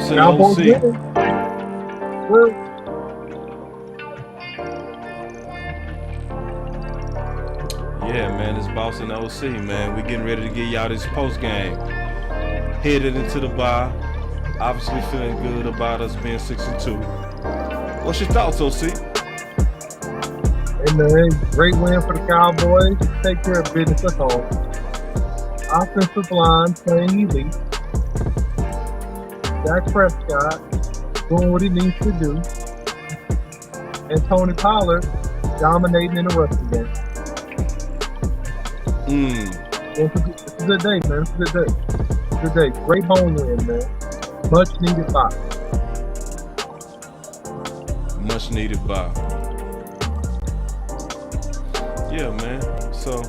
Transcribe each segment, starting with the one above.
Boss and Cowboys OC. winning. Well, Yeah, man, it's Boss and OC, man. We getting ready to get y'all this post game. Headed into the bye. Obviously feeling good about us being 6-2. What's your thoughts, OC? hey man, great win for the Cowboys. Take care of business at home. Offensive line playing elite. Dak Prescott doing what he needs to do. And Tony Pollard dominating in the rushing game. It's a good day, man. It's a good day. Good day. Great home win, man. Much needed bye. Much needed bye. Yeah, man. So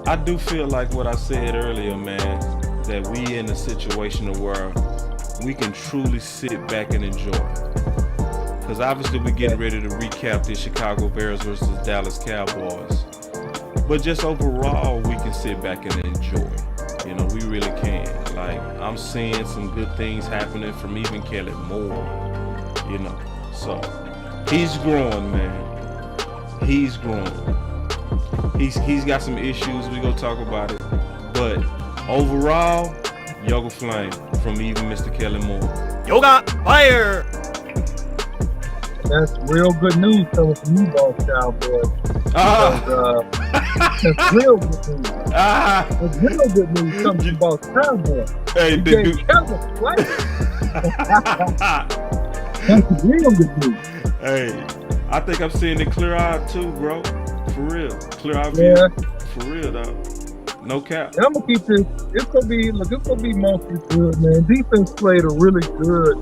I do feel like what I said earlier, man, that we in a situation where we can truly sit back and enjoy. Because obviously we're getting ready to recap the Chicago Bears versus Dallas Cowboys. But just overall, we can sit back and enjoy. You know, we really can. Like, I'm seeing some good things happening from even Kelly Moore. You know, so he's growing, man. He's growing. He's got some issues. We gonna talk about it. But overall, Yoga Flame from even Mr. Kelly Moore. Yoga fire! That's real good news coming from you, Boss Cowboy. That's real good news. That's real good news coming from Boss Cowboy. Hey, You can't tell us, right? That's real good news. Hey, I think I'm seeing it clear out too, bro. For real. Clear out view. Yeah. For real, though. No cap. And I'm gonna keep this. It's gonna be mostly good, man. Defense played a really good,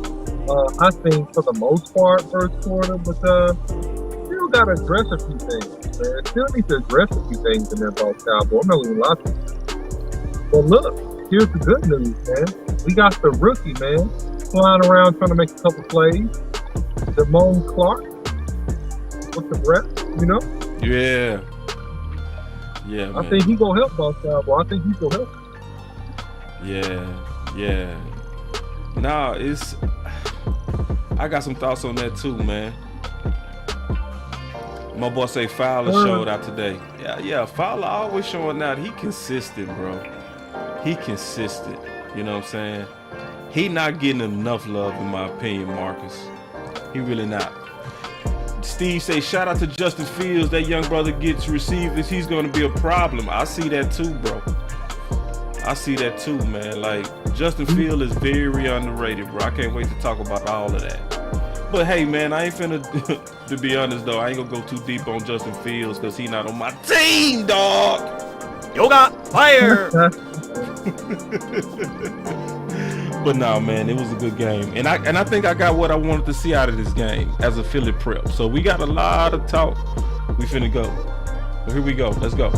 I think, for the most part, first quarter, but still gotta address a few things, man. Still need to address a few things in there, Boss Cowboy. I'm not even lying to you. But look, here's the good news, man. We got the rookie, man, flying around trying to make a couple plays. Damone Clark with the breath, you know. Yeah. Yeah, man. I think he gonna help Boss Cowboy. I think he's gonna help. Yeah. Nah, I got some thoughts on that too, man. My boy say Fowler showed out today. Yeah, Fowler always showing out. He consistent, bro. He consistent. You know what I'm saying? He not getting enough love, in my opinion, Marcus. He really not. Steve say, shout out to Justin Fields. That young brother gets receivers. He's going to be a problem. I see that too, bro. I see that too, man. Like, Justin Fields is very underrated, bro. I can't wait to talk about all of that. But hey, man, I ain't finna, to be honest, though, I ain't gonna go too deep on Justin Fields because he not on my team, dog. Yoga fire! But no, man, it was a good game. And I think I got what I wanted to see out of this game as a Philly prep. So we got a lot of talk. We finna go. But here we go. Let's go.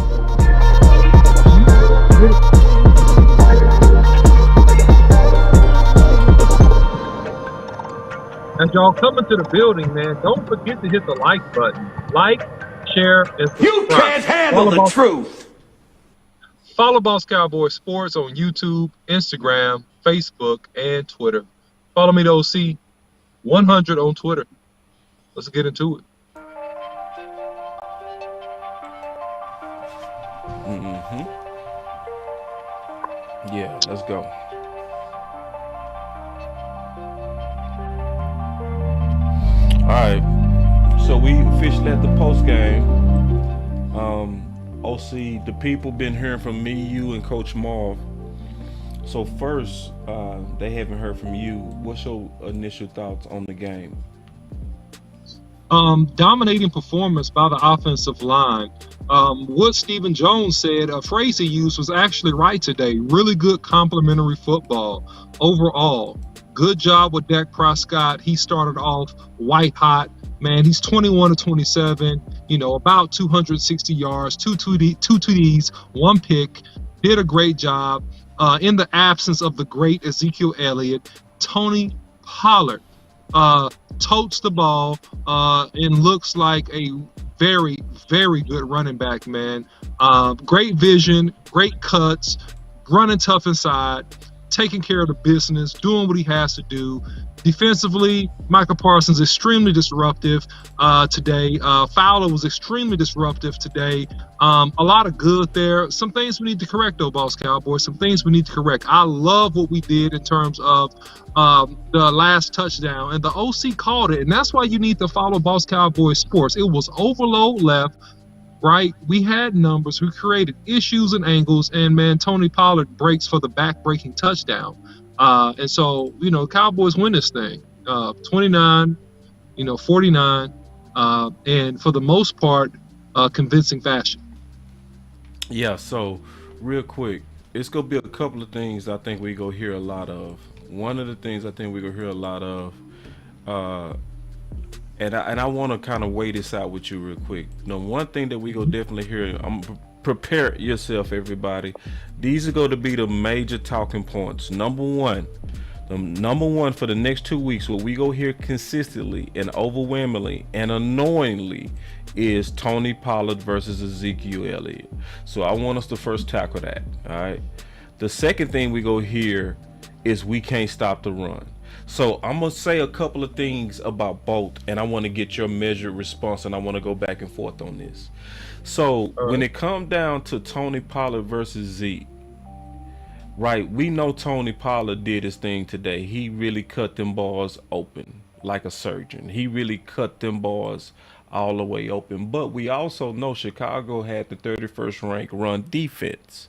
As y'all come into the building, man, don't forget to hit the like button. Like, share, and subscribe. You can't handle the truth! Follow Boss Cowboy Sports on YouTube, Instagram, Facebook, and Twitter. Follow me to OC 100 on Twitter. Let's get into it. Yeah, let's go. All right, so we officially at the post game. OC, the people been hearing from me, you, and Coach Marv. So first, they haven't heard from you. What's your initial thoughts on the game? Dominating performance by the offensive line. What Stephen Jones said, a phrase he used was actually right today. Really good complimentary football overall. Good job with Dak Prescott. He started off white hot. Man, he's 21-27, about 260 yards, two TDs, one pick. Did a great job. In the absence of the great Ezekiel Elliott, Tony Pollard totes the ball and looks like a very, very good running back, man. Great vision, great cuts, running tough inside. taking care of the business, doing what he has to do. Defensively, Michael Parsons extremely disruptive today. Fowler was extremely disruptive today. A lot of good there. Some things we need to correct, though, Boss Cowboy. Some things we need to correct. I love what we did in terms of the last touchdown, and the OC called it, and that's why you need to follow Boss Cowboy Sports. It was overload left. Right, we had numbers. We created issues and angles, and man, Tony Pollard breaks for the back-breaking touchdown. And so, Cowboys win this thing, 29, 49, and for the most part, convincing fashion. Yeah. So, real quick, it's gonna be a couple of things I think we gonna hear a lot of. One of the things I think we gonna hear a lot of. And I want to kind of weigh this out with you real quick. One thing that we go definitely hear. Prepare yourself, everybody. These are going to be the major talking points. Number one for the next 2 weeks, what we go hear consistently and overwhelmingly and annoyingly is Tony Pollard versus Ezekiel Elliott. So I want us to first tackle that. All right. The second thing we go hear is we can't stop the run. So I'm going to say a couple of things about both, and I want to get your measured response, and I want to go back and forth on this. So when it comes down to Tony Pollard versus Zeke, right, we know Tony Pollard did his thing today. He really cut them balls open like a surgeon. He really cut them balls all the way open. But we also know Chicago had the 31st ranked run defense.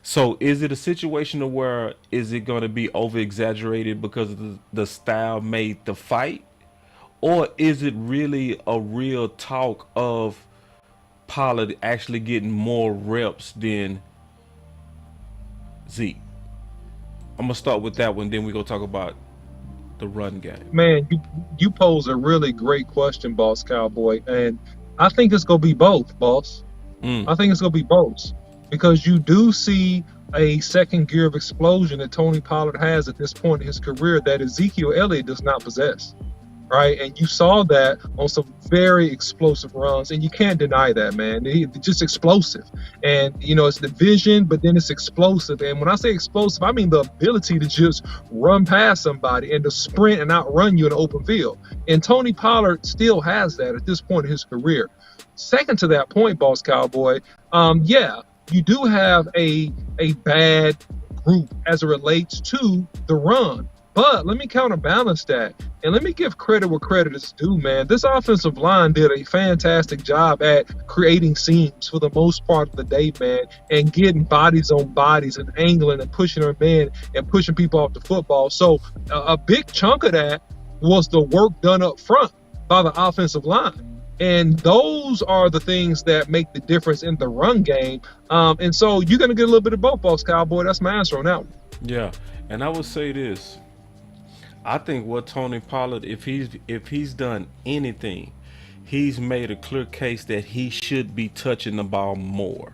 So is it a situation where is it going to be over exaggerated because of the style made the fight? Or is it really a real talk of Pollard actually getting more reps than Zeke? I'm going to start with that one. Then we're going to talk about the run game. Man, you pose a really great question, Boss Cowboy. And I think it's going to be both, Boss. I think it's going to be both. Because you do see a second gear of explosion that Tony Pollard has at this point in his career that Ezekiel Elliott does not possess, right? And you saw that on some very explosive runs, and you can't deny that, man. It's just explosive. And, it's the vision, but then it's explosive. And when I say explosive, I mean the ability to just run past somebody and to sprint and outrun you in the open field. And Tony Pollard still has that at this point in his career. Second to that point, Boss Cowboy, you do have a bad group as it relates to the run. But let me counterbalance that. And let me give credit where credit is due, man. This offensive line did a fantastic job at creating seams for the most part of the day, man, and getting bodies on bodies and angling and pushing their men and pushing people off the football. So a big chunk of that was the work done up front by the offensive line. And those are the things that make the difference in the run game. And so you're going to get a little bit of both, Boss Cowboy. That's my answer on that one. Yeah. And I would say this. I think what Tony Pollard, if he's done anything, he's made a clear case that he should be touching the ball more.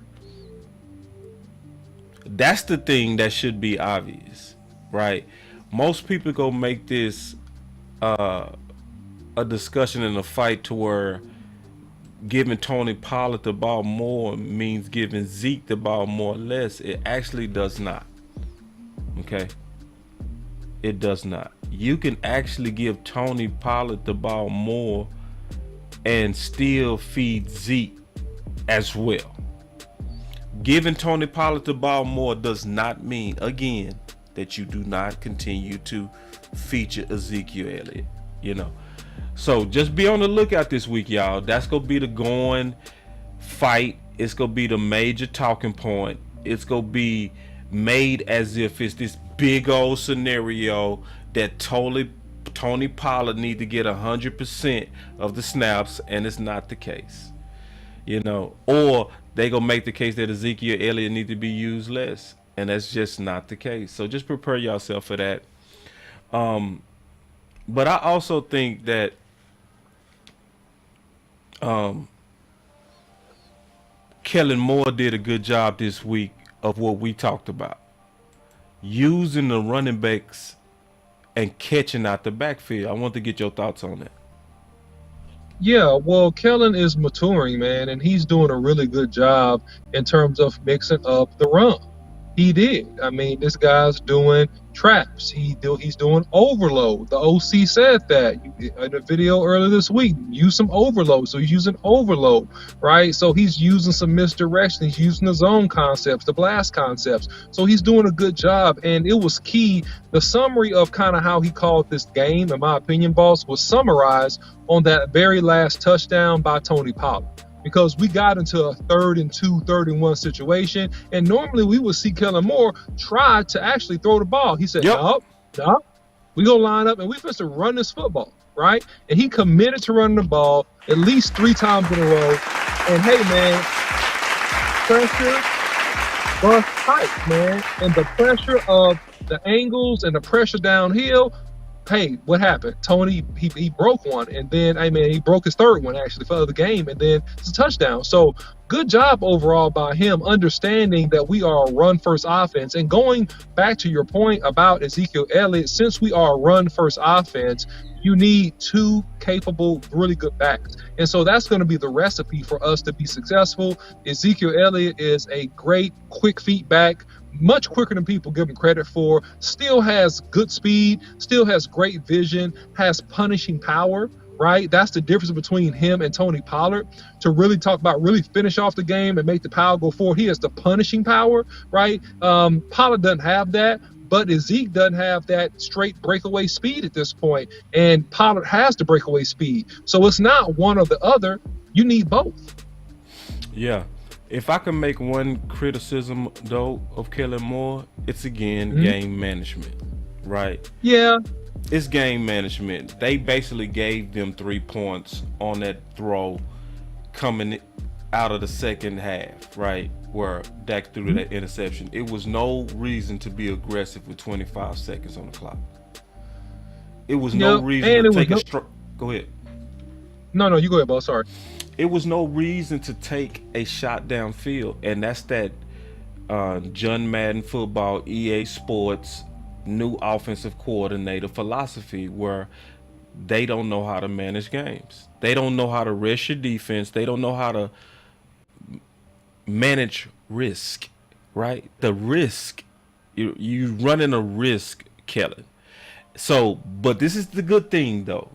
That's the thing that should be obvious, right? Most people go make this a discussion in a fight to where giving Tony Pollard the ball more means giving Zeke the ball more or less. It actually does not. Okay? It does not. You can actually give Tony Pollard the ball more and still feed Zeke as well. Giving Tony Pollard the ball more does not mean, again, that you do not continue to feature Ezekiel Elliott. So just be on the lookout this week, y'all. That's going to be the going fight. It's going to be the major talking point. It's going to be made as if it's this big old scenario that Tony Pollard need to get 100% of the snaps, and it's not the case. Or they going to make the case that Ezekiel Elliott need to be used less, and that's just not the case. So just prepare yourself for that. But I also think that Kellen Moore did a good job this week of what we talked about. Using the running backs and catching out the backfield. I want to get your thoughts on that. Yeah, well, Kellen is maturing, man, and he's doing a really good job in terms of mixing up the run. He did. I mean, this guy's doing traps. He's doing overload. The OC said that in a video earlier this week. Use some overload. So he's using overload, right? So he's using some misdirection. He's using the zone concepts, the blast concepts. So he's doing a good job. And it was key. The summary of kind of how he called this game, in my opinion, boss, was summarized on that very last touchdown by Tony Pollard. Because we got into a 3rd and 2, 3rd and 1 situation, and normally we would see Kellen Moore try to actually throw the ball. He said, nope, we gonna line up and we supposed to run this football, right? And he committed to running the ball at least 3 times in a row. And hey, man, pressure was tight, man. And the pressure of the angles and the pressure downhill, hey, what happened? Tony, he broke one, and then, he broke his 3rd one, actually, for the game, and then it's a touchdown. So good job overall by him, understanding that we are a run-first offense. And going back to your point about Ezekiel Elliott, since we are a run-first offense, you need 2 capable, really good backs. And so that's going to be the recipe for us to be successful. Ezekiel Elliott is a great, quick feet back, much quicker than people give him credit for, still has good speed, still has great vision, has punishing power, right? That's the difference between him and Tony Pollard. To really talk about really finish off the game and make the power go forward, he has the punishing power, right? Pollard doesn't have that, but Zeke doesn't have that straight breakaway speed at this point, and Pollard has the breakaway speed. So it's not one or the other. You need both. Yeah. If I can make one criticism, though, of Kellen Moore, it's again game management, right? Yeah. It's game management. They basically gave them 3 points on that throw coming out of the second half, right? Where Dak threw that interception. It was no reason to be aggressive with 25 seconds on the clock. It was no reason to take a stroke. Go ahead. No, you go ahead, boss. Sorry. It was no reason to take a shot downfield, and that's that John Madden football, EA Sports, new offensive coordinator philosophy, where they don't know how to manage games. They don't know how to rest your defense. They don't know how to manage risk, right? The risk, you running a risk, Kellen. So, but this is the good thing, though.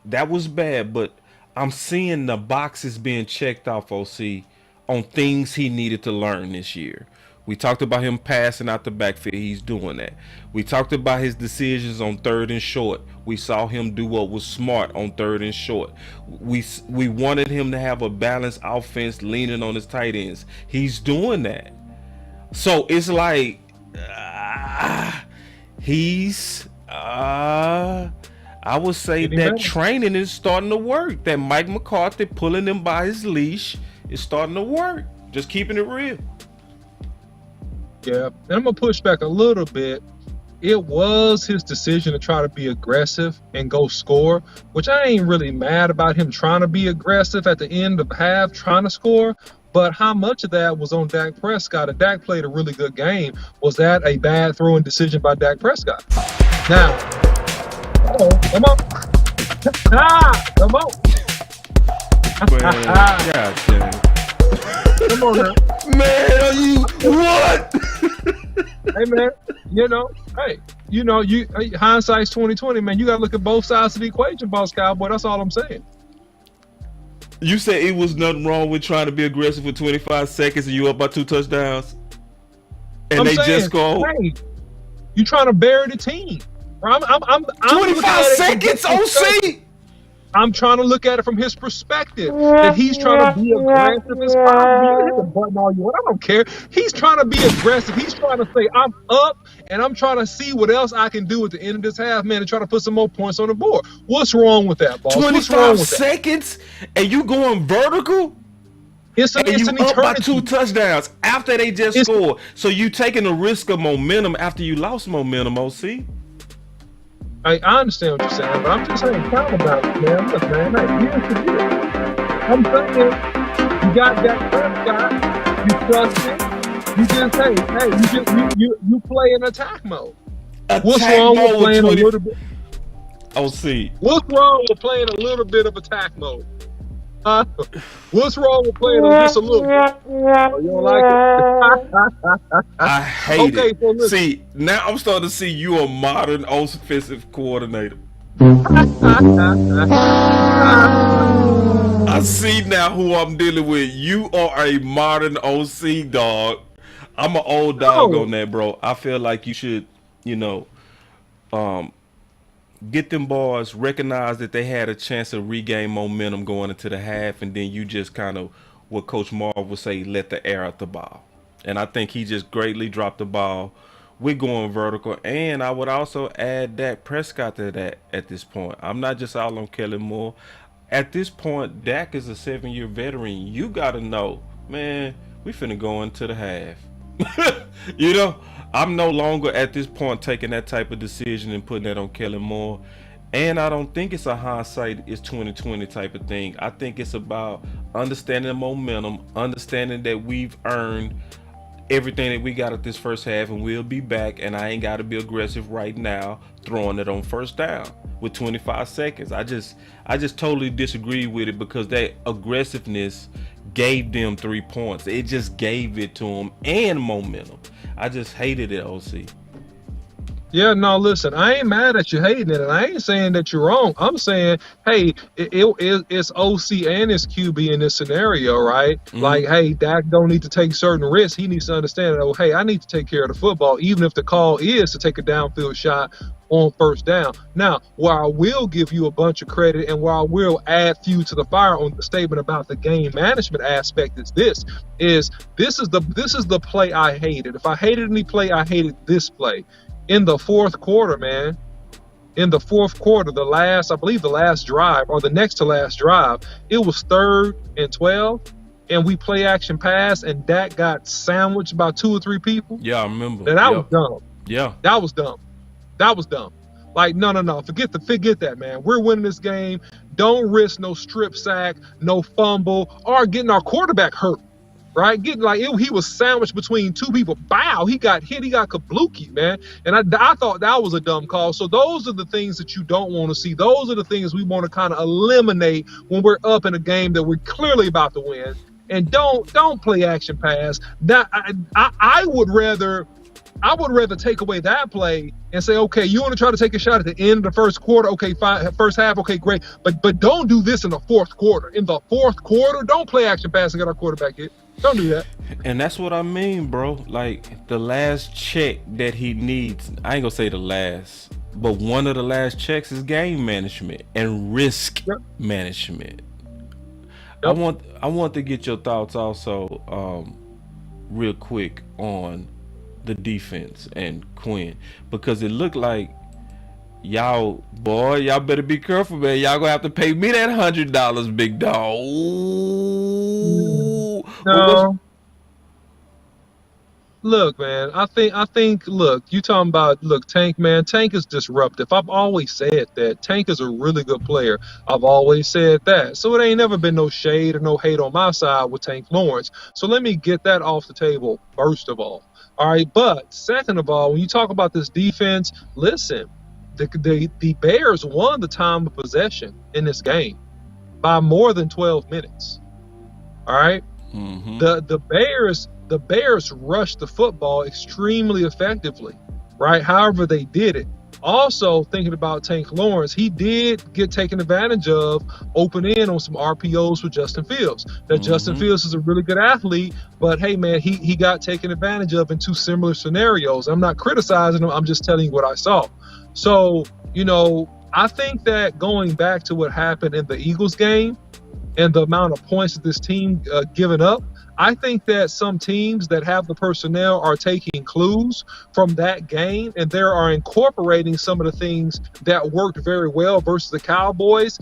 That was bad, but I'm seeing the boxes being checked off, OC, on things he needed to learn this year. We talked about him passing out the backfield. He's doing that. We talked about his decisions on 3rd and short. We saw him do what was smart on 3rd and short. We wanted him to have a balanced offense leaning on his tight ends. He's doing that. So it's like I would say that training is starting to work. That Mike McCarthy pulling him by his leash is starting to work. Just keeping it real. Yeah, and I'm going to push back a little bit. It was his decision to try to be aggressive and go score, which I ain't really mad about him trying to be aggressive at the end of half, trying to score. But how much of that was on Dak Prescott? If Dak played a really good game, was that a bad throwing decision by Dak Prescott? Now, come on. Come on. Man, God damn. Come on now. Man, are you what? Hey man, hindsight's 2020, man. You gotta look at both sides of the equation, boss cowboy. That's all I'm saying. You said it was nothing wrong with trying to be aggressive for 25 seconds and you up by 2 touchdowns? And I'm they saying, just go, hey, you trying to bury the team. I'm 25 seconds, OC? I'm trying to look at it from his perspective. That he's trying to be aggressive. It's fine. You hit the button all you want. I don't care. He's trying to be aggressive. He's trying to say, I'm up, and I'm trying to see what else I can do at the end of this half, man, and try to put some more points on the board. What's wrong with that, boss? 25 seconds, and you going vertical? It's an up by 2 touchdowns after they just scored. So you taking a risk of momentum after you lost momentum, OC? I understand what you're saying, but I'm just saying, count about it, man. Look, man, here's the deal. I'm saying, you got that Prescott, you trust it, you just, you play in attack mode. What's wrong with playing a little bit? OC. What's wrong with playing a little bit of attack mode? What's wrong with playing them just a little bit? Oh, you don't like it? I hate Okay, it. so listen. See, now I'm starting to see you a modern offensive coordinator. I see now who I'm dealing with. You are a modern OC, dog. I'm an old dog No. on that, bro. I feel like you should, you know, um, get them boys, recognize that they had a chance to regain momentum going into the half, and then you just kind of, what Coach Marv would say, let the air out the ball. And I think he just greatly dropped the ball. We're going vertical, and I would also add Dak Prescott to that at this point. I'm not just out on Kellen Moore. At this point, Dak is a 7-year veteran. You got to know, man, we finna go into the half. You know, I'm no longer at this point taking that type of decision and putting that on Kellen Moore. And I don't think it's a hindsight it's 2020 type of thing. I think it's about understanding the momentum, understanding that we've earned everything that we got at this first half, and we'll be back. And I ain't got to be aggressive right now, throwing it on first down with 25 seconds. I just totally disagree with it because that aggressiveness gave them 3 points. It just gave it to them and momentum. I just hated it, OC. Yeah, no, listen, I ain't mad at you hating it, and I ain't saying that you're wrong. I'm saying, hey, it's OC and it's QB in this scenario, right? Mm-hmm. Like, hey, Dak don't need to take certain risks. He needs to understand that, oh, hey, I need to take care of the football, even if the call is to take a downfield shot on first down. Now, where I will give you a bunch of credit and where I will add fuel to the fire on the statement about the game management aspect is this is the play I hated. If I hated any play, I hated this play. In the fourth quarter, man, in the fourth quarter, the last drive or the next to last drive, it was 3rd and 12, and we play action pass, and Dak got sandwiched by 2 or 3 people. Yeah, I remember. And that was dumb. Yeah. That was dumb. That was dumb. Like, no. Forget that, man. We're winning this game. Don't risk no strip sack, no fumble, or getting our quarterback hurt. Right? He was sandwiched between 2 people. Bow, he got hit, he got kablooky, man. And I thought that was a dumb call. So those are the things that you don't want to see. Those are the things we want to kind of eliminate when we're up in a game that we're clearly about to win. And don't play action pass. That I would rather take away that play and say, okay, you want to try to take a shot at the end of the first quarter? Okay, fine. First half, okay, great. But don't do this in the fourth quarter. In the fourth quarter, don't play action pass and get our quarterback hit. Don't do that. And that's what I mean, bro. Like, the last check that he needs, I ain't gonna say the last, but one of the last checks is game management and risk management. Yep. I want to get your thoughts also, real quick on the defense and Quinn, because it looked like y'all better be careful, man. Y'all gonna have to pay me that $100, big dog. No. Look, man, I think, look, you talking about, Tank, man, Tank is disruptive. I've always said that. Tank is a really good player. I've always said that. So it ain't never been no shade or no hate on my side with Tank Lawrence. So let me get that off the table, first of all. All right, but second of all, when you talk about this defense, listen, the Bears won the time of possession in this game by more than 12 minutes. All right? Mm-hmm. The Bears rushed the football extremely effectively, right? However they did it. Also, thinking about Tank Lawrence, he did get taken advantage of open in on some RPOs with Justin Fields. Now, Justin Fields is a really good athlete, but hey, man, he got taken advantage of in 2 similar scenarios. I'm not criticizing him. I'm just telling you what I saw. So, I think that going back to what happened in the Eagles game and the amount of points that this team given up, I think that some teams that have the personnel are taking clues from that game, and they are incorporating some of the things that worked very well versus the Cowboys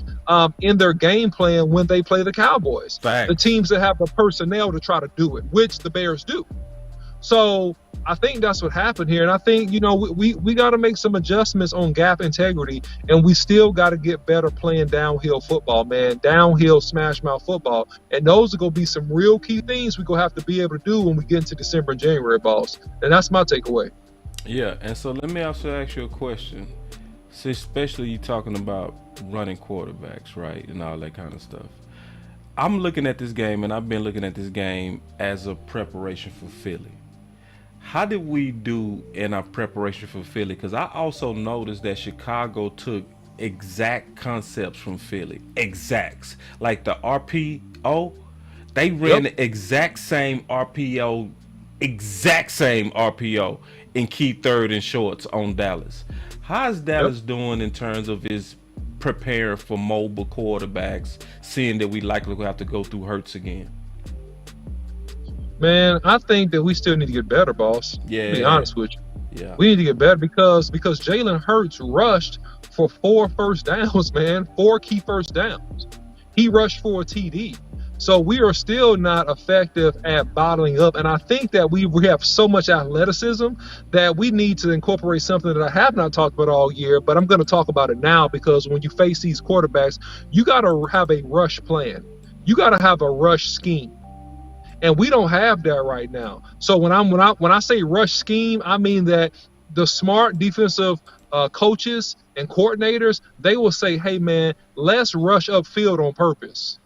in their game plan when they play the Cowboys. Facts. The teams that have the personnel to try to do it, which the Bears do. So I think that's what happened here. And I think, we got to make some adjustments on gap integrity, and we still got to get better playing downhill football, man. Downhill smash mouth football. And those are going to be some real key things we're going to have to be able to do when we get into December and January, boss. And that's my takeaway. Yeah, and so let me also ask you a question. So especially you talking about running quarterbacks, right, and all that kind of stuff. I'm looking at this game, and I've been looking at this game as a preparation for Philly. How did we do in our preparation for Philly? Because I also noticed that Chicago took exact concepts from Philly, exacts like the RPO. They ran Yep. the exact same RPO in key third and shorts on Dallas. How's Yep. Dallas doing in terms of his preparing for mobile quarterbacks, seeing that we likely will have to go through Hurts again? Man, I think that we still need to get better, boss. To be Yeah, honest with you. yeah. We need to get better because Jalen Hurts rushed for 4 first downs, man. 4 key first downs. He rushed for a TD. So we are still not effective at bottling up. And I think that we have so much athleticism that we need to incorporate something that I have not talked about all year, but I'm going to talk about it now because when you face these quarterbacks, you got to have a rush plan. You got to have a rush scheme. And we don't have that right now. So when I say rush scheme, I mean that the smart defensive coaches and coordinators, they will say, hey man, let's rush upfield on purpose.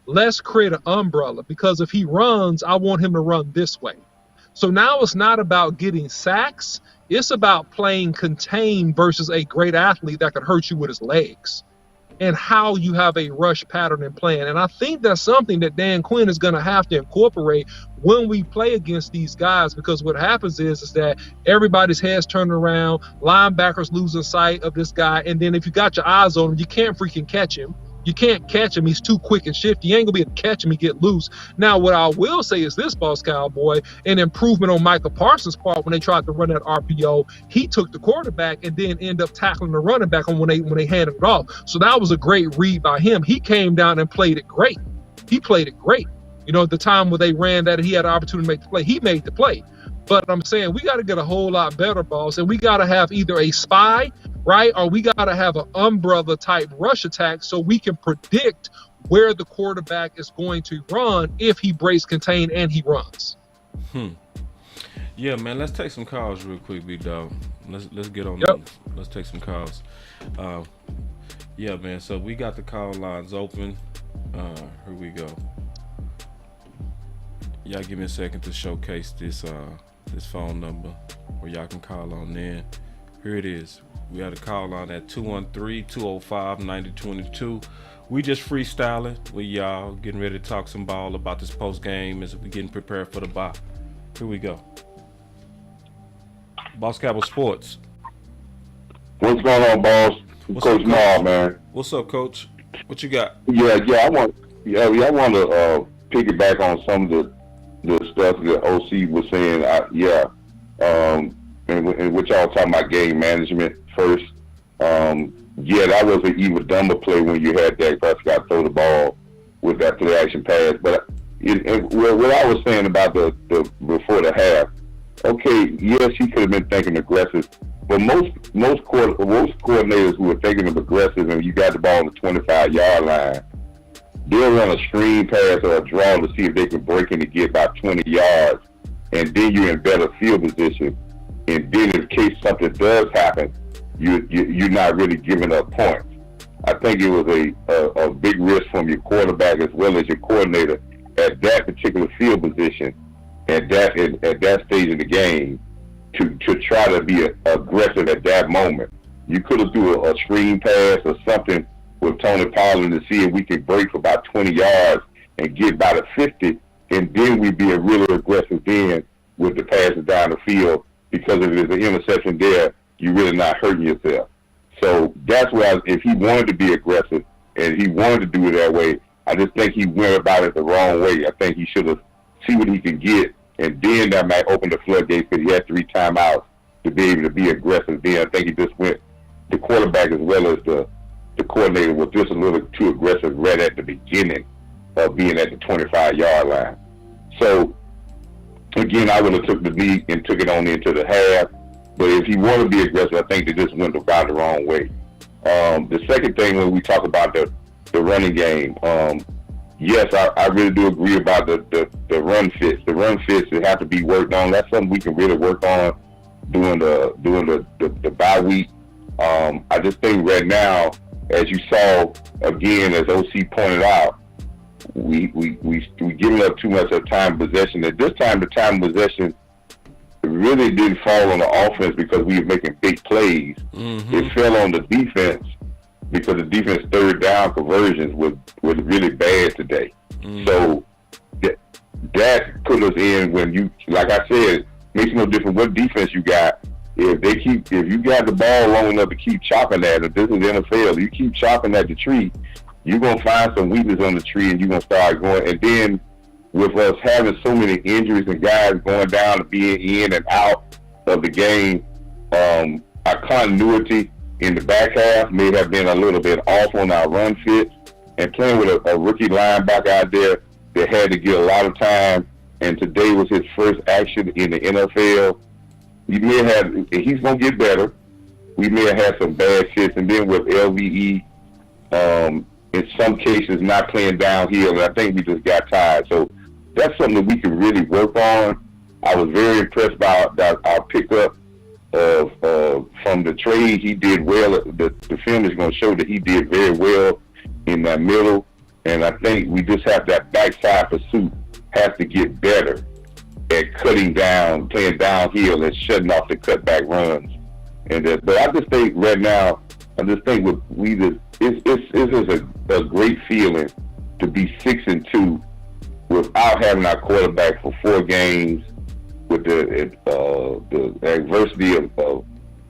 Let's create an umbrella because if he runs, I want him to run this way. So now it's not about getting sacks. It's about playing contained versus a great athlete that could hurt you with his legs. And how you have a rush pattern and plan. And I think that's something that Dan Quinn is going to have to incorporate when we play against these guys, because what happens is that everybody's heads turn around, linebackers losing sight of this guy, and then if you got your eyes on him, you can't freaking catch him. You can't catch him. He's too quick and shifty. You ain't gonna be able to catch him. He get loose. Now, what I will say is this, Boss Cowboy, an improvement on Micah Parsons' part when they tried to run that RPO. He took the quarterback and then ended up tackling the running back on when they handed it off. So that was a great read by him. He came down and played it great. He played it great. You know, at the time when they ran that, he had an opportunity to make the play. He made the play. But I'm saying we got to get a whole lot better, boss, and we got to have either a spy, right, or we got to have an umbrella type rush attack so we can predict where the quarterback is going to run if he breaks contain and he runs. Yeah, man. Let's take some calls real quick, big dog. Let's get on. Yep. Let's take some calls. Yeah, man. So we got the call lines open. Here we go. Y'all give me a second to showcase this phone number where y'all can call on in. Here it is. We had a call on at 213-205-9022. We just freestyling with y'all, getting ready to talk some ball about this post game as we getting prepared for the bye. Here we go. Boss Cowboy Sports. What's going on, boss? What's Coach up, Maul, Coach? man. What's up, Coach? What you got? I want to piggyback on some of the stuff that OC was saying. And what y'all talking about game management first. That was an even dumber play when you had Dak Prescott throw the ball with that play action pass. But what I was saying about the before the half, okay, yes, he could have been thinking aggressive, but most coordinators who were thinking of aggressive and you got the ball on the 25-yard line, they'll run a screen pass or a draw to see if they can break in to get about 20 yards, and then you're in better field position. And then in case something does happen, you're not really giving up points. I think it was a big risk from your quarterback as well as your coordinator at that particular field position at that stage of the game to try to be aggressive at that moment. You could have threw a screen pass or something with Tony Pollard to see if we could break for about 20 yards and get about a 50, and then we'd be a really aggressive then with the passes down the field, because if there's an interception there, you're really not hurting yourself. So that's why if he wanted to be aggressive and he wanted to do it that way, I just think he went about it the wrong way. I think he should have see what he can get, and then that might open the floodgates because he had 3 timeouts to be able to be aggressive. Then I think he just went, the quarterback as well as the coordinator was just a little too aggressive right at the beginning of being at the 25-yard line. So again, I would have took the lead and took it on into the half. But if he wanted to be aggressive, I think they just went about the wrong way. The second thing, when we talk about the running game, yes, I really do agree about the run fits. The run fits that have to be worked on. That's something we can really work on during the bye week. I just think right now, as you saw again, as OC pointed out, we giving up too much of time possession. At this time, the time possession really didn't fall on the offense because we were making big plays. It fell on the defense because the defense third down conversions was really bad today. So that put us in when you, like I said, makes no difference what defense you got. If you got the ball long enough to keep chopping at it, this is NFL. You keep chopping at the tree, you're gonna find some weakness on the tree, and you're gonna start going. And then with us having so many injuries and guys going down and being in and out of the game, our continuity in the back half may have been a little bit off on our run fit, and playing with a rookie linebacker out there that had to get a lot of time, and today was his first action in the NFL. He's going to get better. We may have had some bad fits, and then with LVE, in some cases not playing downhill, and I think we just got tired. So that's something that we can really work on. I was very impressed by our pickup from the trade. He did well. The film is going to show that he did very well in that middle, and I think we just have that backside pursuit has to get better at cutting down, playing downhill, and shutting off the cutback runs. But I just think right now, it's a great feeling to be 6-2 without having our quarterback for 4 games, with the adversity of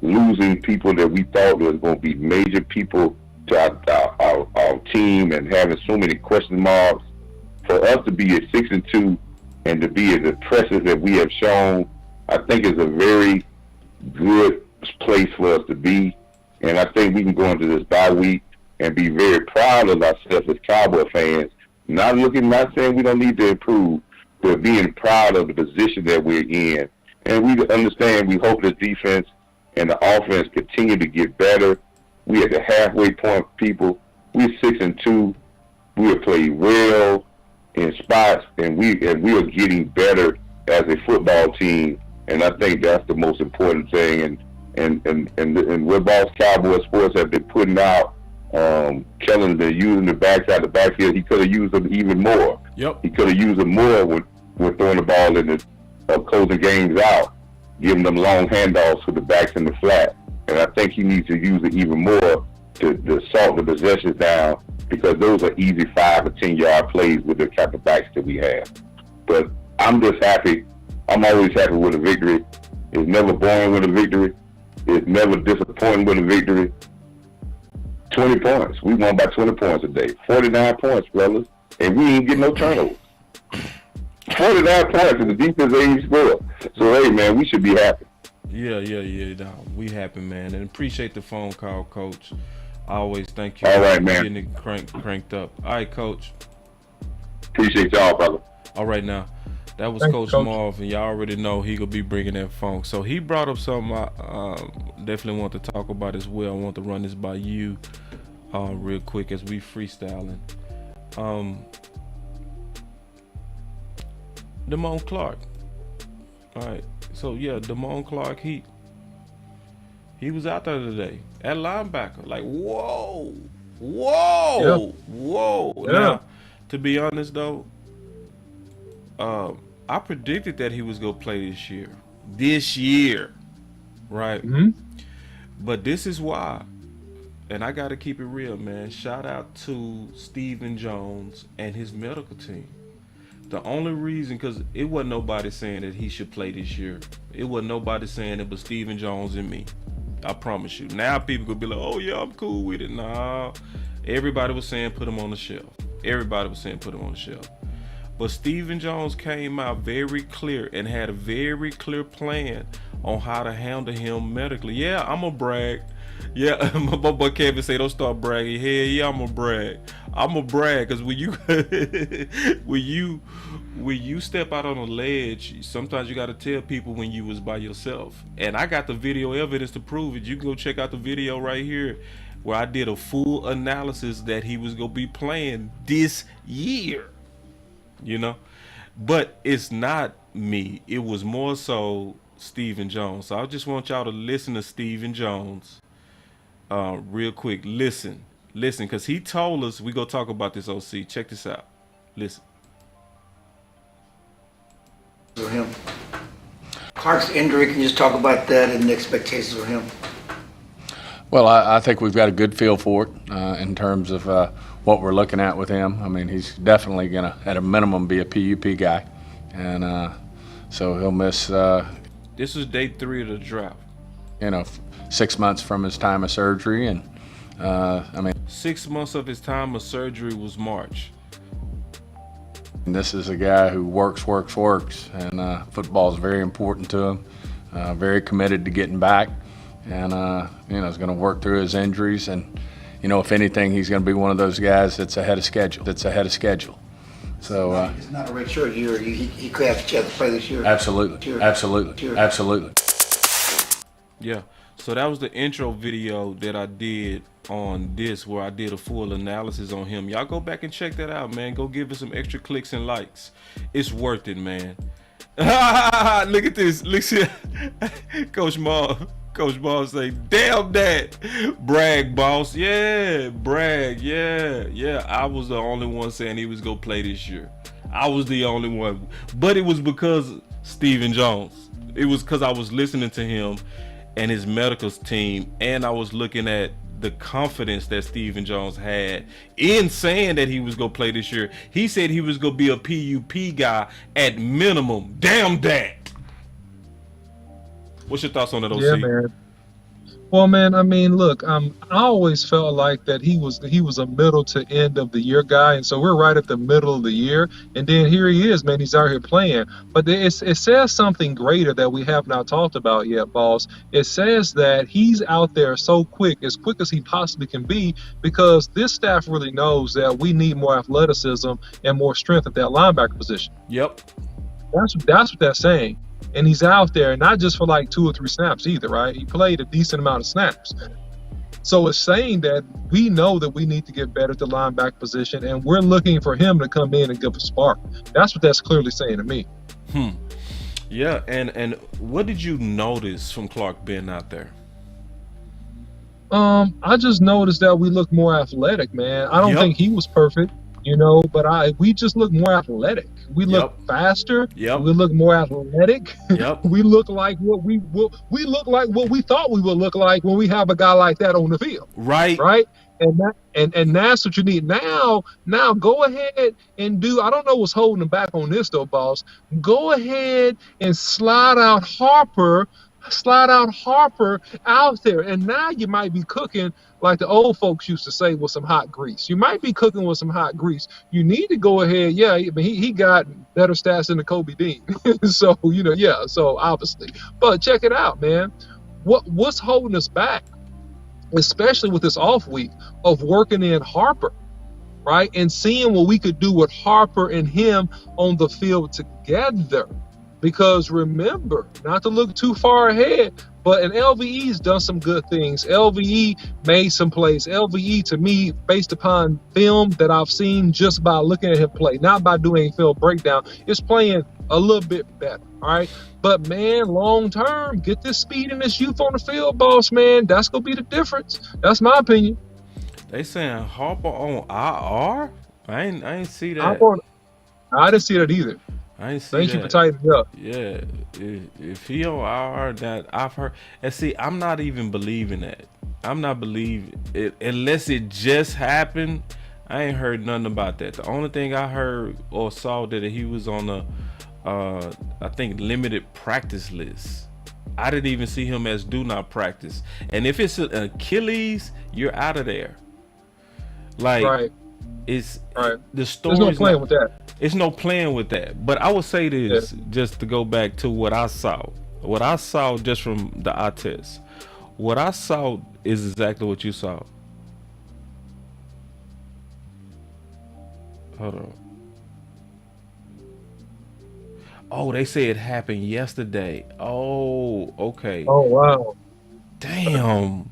losing people that we thought was going to be major people to our team, and having so many question marks. For us to be at 6-2 and to be as impressive that we have shown, I think is a very good place for us to be. And I think we can go into this bye week and be very proud of ourselves as Cowboy fans. Not saying we don't need to improve, but being proud of the position that we're in. And we understand, we hope the defense and the offense continue to get better. We at the halfway point, people. We're 6-2. We have played well in spots, and we are getting better as a football team. And I think that's the most important thing. And what BossCowboySports have been putting out, Kellen's been using the backfield. He could have used them even more. Yep. He could have used them more when throwing the ball in the closing games out, giving them long handoffs to the backs in the flat. And I think he needs to use it even more to salt the possessions down, because those are easy 5 or 10 yard plays with the type of backs that we have. But I'm just happy. I'm always happy with a victory. It's never boring with a victory. It's never disappointing with a victory. 20 points. We won by 20 points today. 49 points, brothers. And we ain't get no turnovers. 49 points and the defense ain't score. So, hey, man, we should be happy. Yeah. No, we happy, man. And appreciate the phone call, Coach. I always thank you All right, for man. getting it cranked up. All right, Coach. Appreciate y'all, brother. All right, now. That was Thanks, Coach Coach. Marv, and y'all already know he gonna be bringing that funk. So he brought up something I definitely want to talk about as well. I want to run this by you real quick as we freestyling. Damone Clark. All right. So yeah, Damone Clark, he was out there today at linebacker. Like, whoa. Yeah. Now, to be honest though, I predicted that he was gonna play this year, right? Mm-hmm. But this is why, and I gotta keep it real, man. Shout out to Stephen Jones and his medical team. The only reason, because it wasn't nobody saying that he should play this year. It wasn't nobody saying it but Stephen Jones and me. I promise you. Now people could be like, oh yeah, I'm cool with it. Nah, everybody was saying put him on the shelf. But Stephen Jones came out very clear and had a very clear plan on how to handle him medically. Yeah, I'm gonna brag. Yeah, my boy Kevin say don't start bragging. Hell yeah, I'm gonna brag. Because when you step out on a ledge, sometimes you gotta tell people when you was by yourself. And I got the video evidence to prove it. You can go check out the video right here where I did a full analysis that he was gonna be playing this year. You know, but it's not me. It was more so Stephen Jones. So I just want y'all to listen to Stephen Jones real quick. Listen, because he told us, we go talk about this, OC. Check this out. Listen. For him. Clark's injury, can you just talk about that and the expectations for him? Well, I think we've got a good feel for it in terms of what we're looking at with him. I mean, he's definitely going to, at a minimum, be a PUP guy. And so he'll miss, This is day 3 of the draft. 6 months from his time of surgery. And, 6 months of his time of surgery was March. This is a guy who works, and football is very important to him. Very committed to getting back, and is going to work through his injuries. And if anything, he's going to be one of those guys that's ahead of schedule. So It's not a redshirt year. He could have a chance to play this year. absolutely. Yeah. So that was the intro video that I did on this, where I did a full analysis on him. Y'all go back and check that out, man. Go give it some extra clicks and likes. It's worth it, man. Look at this. Look here. Coach Maul say, damn that. Brag, boss. Yeah, brag. Yeah. I was the only one saying he was going to play this year. I was the only one. But it was because Stephen Jones. It was because I was listening to him and his medical team, and I was looking at the confidence that Stephen Jones had in saying that he was going to play this year. He said he was going to be a PUP guy at minimum. Damn that. What's your thoughts on that, OC? Yeah, man. Well, man, I mean, look, I always felt like that he was a middle to end of the year guy, and so we're right at the middle of the year, and then here he is, man. He's out here playing, but it says something greater that we have not talked about yet, boss. It says that he's out there so quick as he possibly can be, because this staff really knows that we need more athleticism and more strength at that linebacker position. Yep. That's what that's saying. And he's out there not just for like 2 or 3 snaps either, right? He played a decent amount of snaps. So it's saying that we know that we need to get better at the linebacker position, and we're looking for him to come in and give a spark. That's what that's clearly saying to me. Yeah, and what did you notice from Clark being out there? I just noticed that we look more athletic, man. I don't Yep. think he was perfect, but we just look more athletic. We look faster. Yep. We look more athletic. Yep. We look like what we thought we would look like when we have a guy like that on the field. Right. And that's what you need. Now go ahead and do. I don't know what's holding him back on this though, boss. Go ahead and slide out Harper out there, and now you might be cooking like the old folks used to say, with some hot grease. You might be cooking with some hot grease. You need to go ahead. Yeah, I mean, he got better stats than the Kobe Dean. So so obviously, but check it out, man. What's holding us back, especially with this off week of working in Harper, right, and seeing what we could do with Harper and him on the field together. Because remember, not to look too far ahead, but and LVE's done some good things. LVE made some plays. LVE, to me, based upon film that I've seen just by looking at him play, not by doing a film breakdown, is playing a little bit better, all right? But, man, long term, get this speed and this youth on the field, boss, man. That's going to be the difference. That's my opinion. They saying Harper on IR? I ain't see that. I didn't see that either. I ain't see Thank that. you for tightening it up. Yeah, if he on IR, that I've heard. And see, I'm not even believing that. I'm not believing it unless it just happened. I ain't heard nothing about that. The only thing I heard or saw that he was on a, I think, limited practice list. I didn't even see him as do not practice. And if it's an Achilles, you're out of there. Like, Right. it's Right. the story. There's no playing with that. It's no playing with that. But I would say this, just to go back to what I saw. What I saw just from the eye test. What I saw is exactly what you saw. Hold on. Oh, they say it happened yesterday. Oh, okay. Oh, wow. Damn.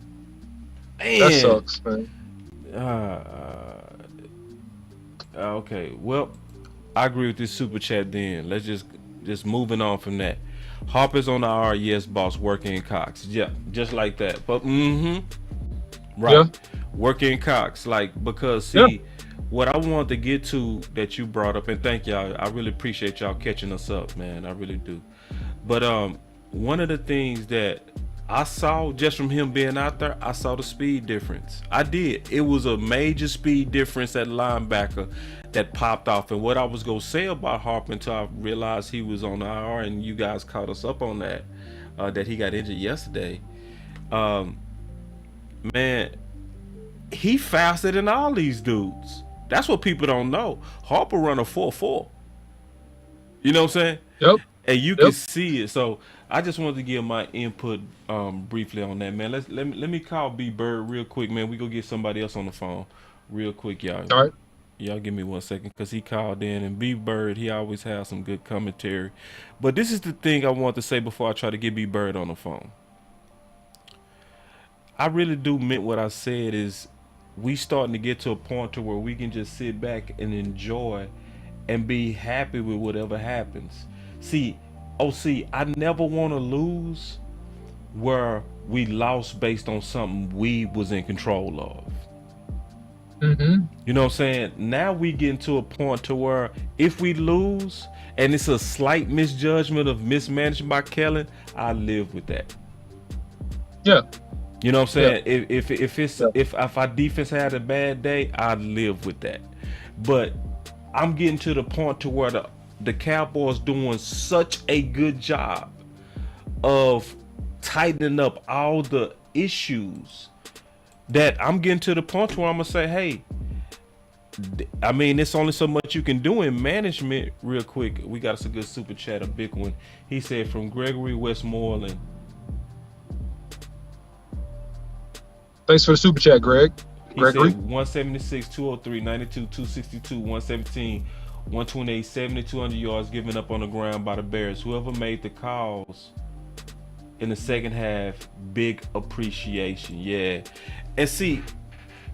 Man. That sucks, man. Okay. Well, I agree with this super chat then. Let's just moving on from that. Harper's on the R, yes, boss, working in Cox. Yeah, just like that. But right. Yeah. Working Cox. Like, because see, what I wanted to get to that you brought up, and thank y'all. I really appreciate y'all catching us up, man. I really do. But one of the things that I saw just from him being out there, I saw the speed difference. I did. It was a major speed difference at linebacker that popped off. And what I was gonna say about Harper until I realized he was on the IR, and you guys caught us up on that, that he got injured yesterday. Man, he faster than all these dudes. That's what people don't know. Harper run a 4.4. You know what I'm saying? Yep. And you can see it. So I just wanted to give my input briefly on that, man. Let me call B Bird real quick, man. We go get somebody else on the phone real quick, y'all. All right. Y'all give me 1 second, because he called in, and B Bird, he always has some good commentary. But this is the thing I want to say before I try to get B Bird on the phone. I really do meant what I said. Is we starting to get to a point to where we can just sit back and enjoy and be happy with whatever happens. See, I never want to lose where we lost based on something we was in control of. You know what I'm saying? Now we getting to a point to where if we lose and it's a slight misjudgment of mismanagement by Kellen, I live with that. Yeah. You know what I'm saying? If our defense had a bad day, I live with that. But I'm getting to the point to where the Cowboys doing such a good job of tightening up all the issues that I'm getting to the point where I'm gonna say, hey, I mean, it's only so much you can do in management. Real quick, we got us a good super chat, a big one. He said from Gregory Westmoreland. Thanks for the super chat, Greg. Gregory. Said 176, 203, 92, 262, 117, 128, 7,200 yards given up on the ground by the Bears. Whoever made the calls in the second half, big appreciation. Yeah. And see,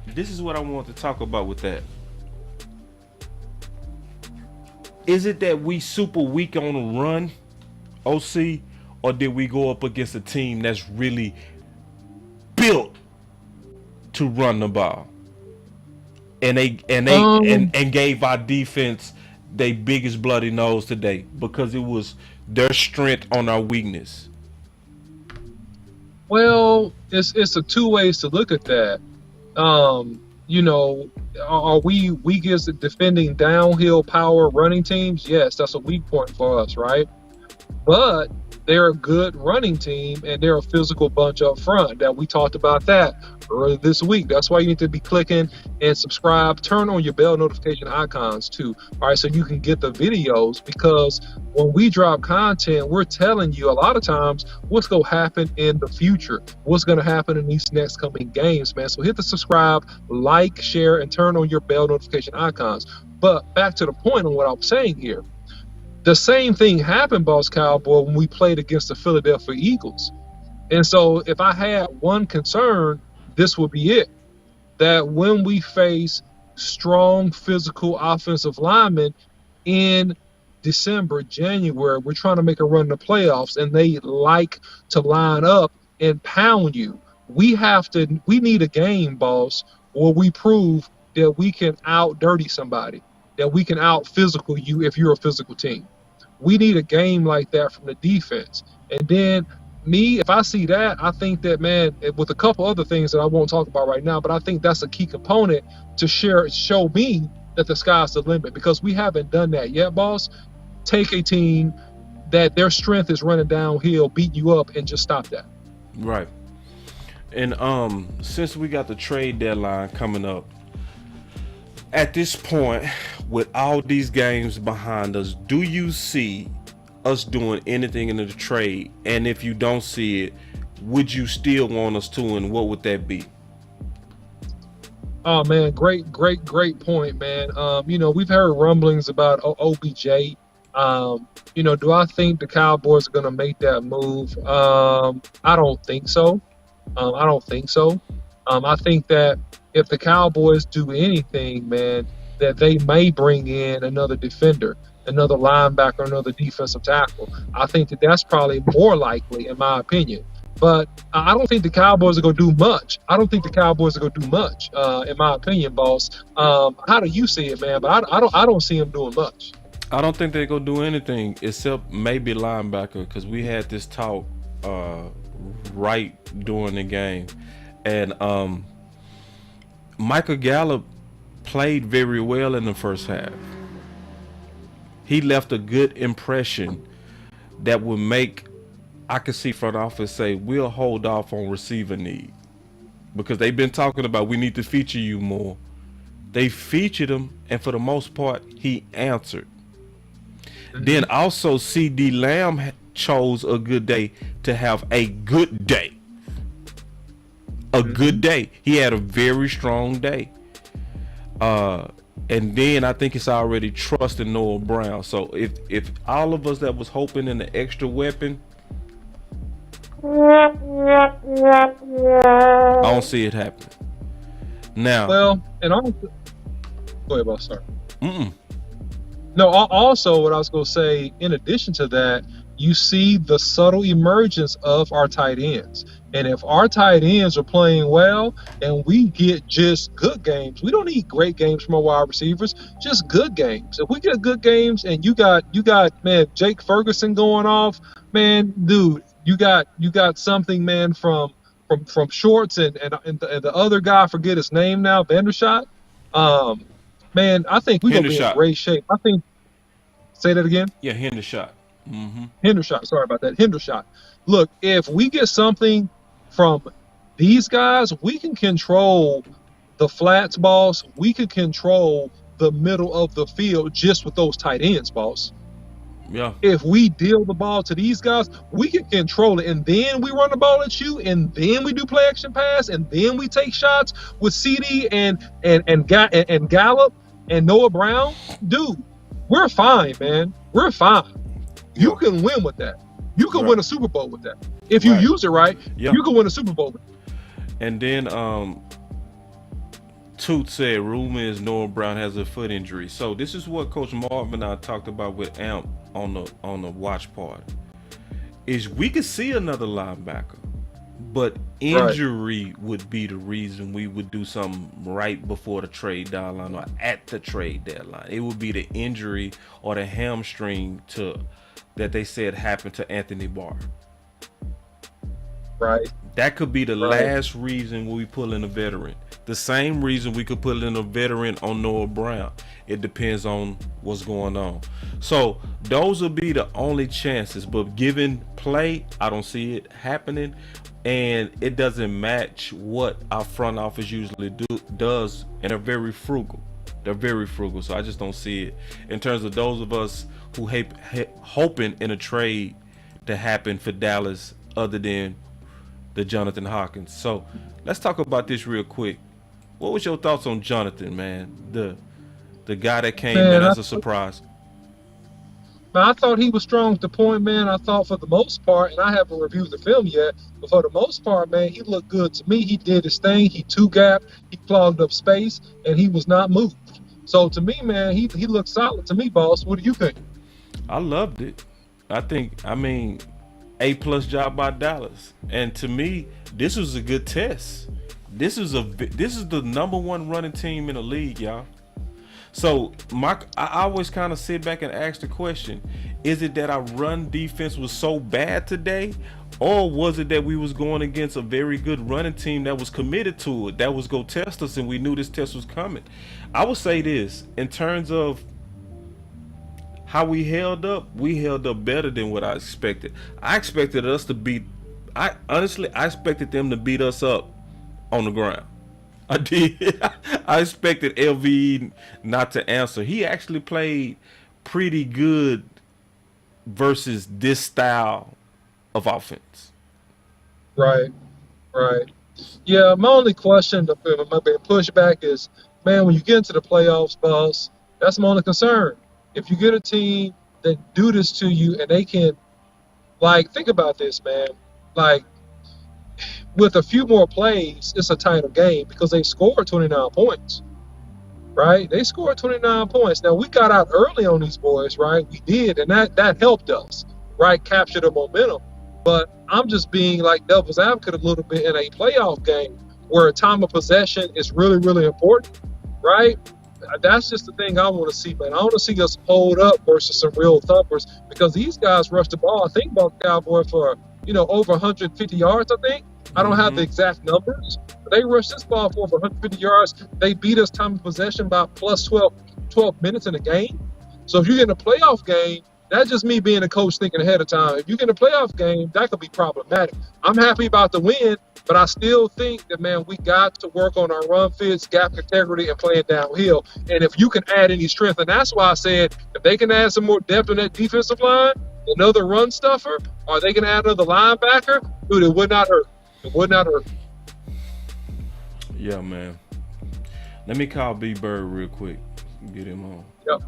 this is what I want to talk about with that. Is it that we super weak on the run, OC, or did we go up against a team that's really built to run the ball? And they gave our defense their biggest bloody nose today because it was their strength on our weakness. Well, it's a two ways to look at that. You know, are we weak as defending downhill power running teams? Yes, that's a weak point for us, right? But they're a good running team, and they're a physical bunch up front. That we talked about that earlier this week. That's why you need to be clicking and subscribe. Turn on your bell notification icons too. All right, so you can get the videos, because when we drop content, we're telling you a lot of times what's going to happen in the future, what's going to happen in these next coming games, man. So hit the subscribe, like, share, and turn on your bell notification icons. But back to the point on what I'm saying here. The same thing happened, Boss Cowboy, when we played against the Philadelphia Eagles. And so if I had one concern, this would be it. That when we face strong physical offensive linemen in December, January, we're trying to make a run in the playoffs, and they like to line up and pound you. We need a game, boss, where we prove that we can out-dirty somebody, that we can out-physical you if you're a physical team. We need a game like that from the defense. And then if I see that, I think that, man, with a couple other things that I won't talk about right now, but I think that's a key component to show me that the sky's the limit, because we haven't done that yet, boss. Take a team that their strength is running downhill, beat you up, and just stop that. Right. And since we got the trade deadline coming up, at this point, with all these games behind us, do you see us doing anything in the trade? And if you don't see it, would you still want us to, and what would that be? Oh man, great point, man. You know, we've heard rumblings about OBJ. You know, do I think the Cowboys are gonna make that move? I don't think so. I think that if the Cowboys do anything, man, that they may bring in another defender, another linebacker, another defensive tackle. I think that that's probably more likely, in my opinion. But I don't think the Cowboys are going to do much. I don't think the Cowboys are going to do much, in my opinion, boss. How do you see it, man? But I don't see them doing much. I don't think they're gonna do anything except maybe linebacker, because we had this talk right during the game, and Michael Gallup played very well in the first half. He left a good impression that would make, I could see front office say, we'll hold off on receiver need, because they've been talking about we need to feature you more. They featured him, and for the most part, he answered. Then also CD Lamb chose a good day to have a good day. A good day. He had a very strong day. And then I think it's already trusting Noah Brown. So if all of us that was hoping in the extra weapon, I don't see it happening. Now, Well, and also, go ahead, boss. Sorry. No, also what I was going to say, in addition to that, you see the subtle emergence of our tight ends. And if our tight ends are playing well and we get just good games, we don't need great games from our wide receivers, just good games. If we get good games and you got man, Jake Ferguson going off, man, dude, you got something, man, from Shorts and the other guy, I forget his name now, Vandershot. Man, I think we're going to be in great shape. I think, say that again? yeah, Hendershot. Hendershot, sorry about that. Hendershot. Look, if we get something from these guys, we can control the flats, boss. We can control the middle of the field just with those tight ends, boss. Yeah. If we deal the ball to these guys, we can control it. And then we run the ball at you, and then we do play action pass, and then we take shots with CD and Gallup and Noah Brown. Dude, we're fine, man. We're fine. You can win with that. You can win a Super Bowl with that. If you use it right, you can win a Super Bowl with it. And then Toot said rumor is Noah Brown has a foot injury. So this is what Coach Marvin and I talked about with Amp on the watch part. Is we could see another linebacker, but injury would be the reason we would do something right before the trade deadline or at the trade deadline. It would be the injury or the hamstring that they said happened to Anthony Barr. Right. That could be the last reason we pull in a veteran. The same reason we could put in a veteran on Noah Brown. It depends on what's going on. So those will be the only chances. But given play, I don't see it happening. And it doesn't match what our front office usually does. And they're very frugal. They're very frugal. So I just don't see it. In terms of those of us who hoping in a trade to happen for Dallas other than the Jonathan Hawkins. So let's talk about this real quick. What was your thoughts on Jonathan, man? The guy that came in as a surprise. Man, I thought he was strong to point, man. I thought for the most part, and I haven't reviewed the film yet, but for the most part, man, he looked good to me. He did his thing. He two-gapped. He clogged up space, and he was not moved. So to me, man, he looked solid to me, boss. What do you think? I loved it. I mean, A+ job by Dallas. And to me, this was a good test. This is the #1 running team in the league, y'all. So I always kind of sit back and ask the question, is it that our run defense was so bad today? Or was it that we was going against a very good running team that was committed to it, that was going to test us, and we knew this test was coming? I would say this, in terms of how we held up better than what I expected. I expected us to beat, I expected them to beat us up on the ground. I did. I expected LVE not to answer. He actually played pretty good versus this style of offense. Right. Yeah, my only question, my pushback is, man, when you get into the playoffs, boss, that's my only concern. If you get a team that do this to you and they can, like, think about this, man. Like, with a few more plays, it's a tighter game because they scored 29 points, right? They scored 29 points. Now, we got out early on these boys, right? We did, and that helped us, right? Capture the momentum. But I'm just being like devil's advocate a little bit in a playoff game where time of possession is really, really important, right? That's just the thing I want to see, man. I want to see us hold up versus some real thumpers because these guys rush the ball. I think about Cowboy for, over 150 yards, I think. I don't have the exact numbers, but they rushed this ball for over 150 yards. They beat us time of possession by plus 12 minutes in a game. So if you're in a playoff game, that's just me being a coach thinking ahead of time. If you get a playoff game, that could be problematic. I'm happy about the win, but I still think that, man, we got to work on our run fits, gap integrity, and playing downhill. And if you can add any strength, and that's why I said if they can add some more depth on that defensive line, another run stuffer, or they can add another linebacker, dude, it would not hurt. It would not hurt. Yeah, man. Let me call B Bird real quick. Get him on. Yep.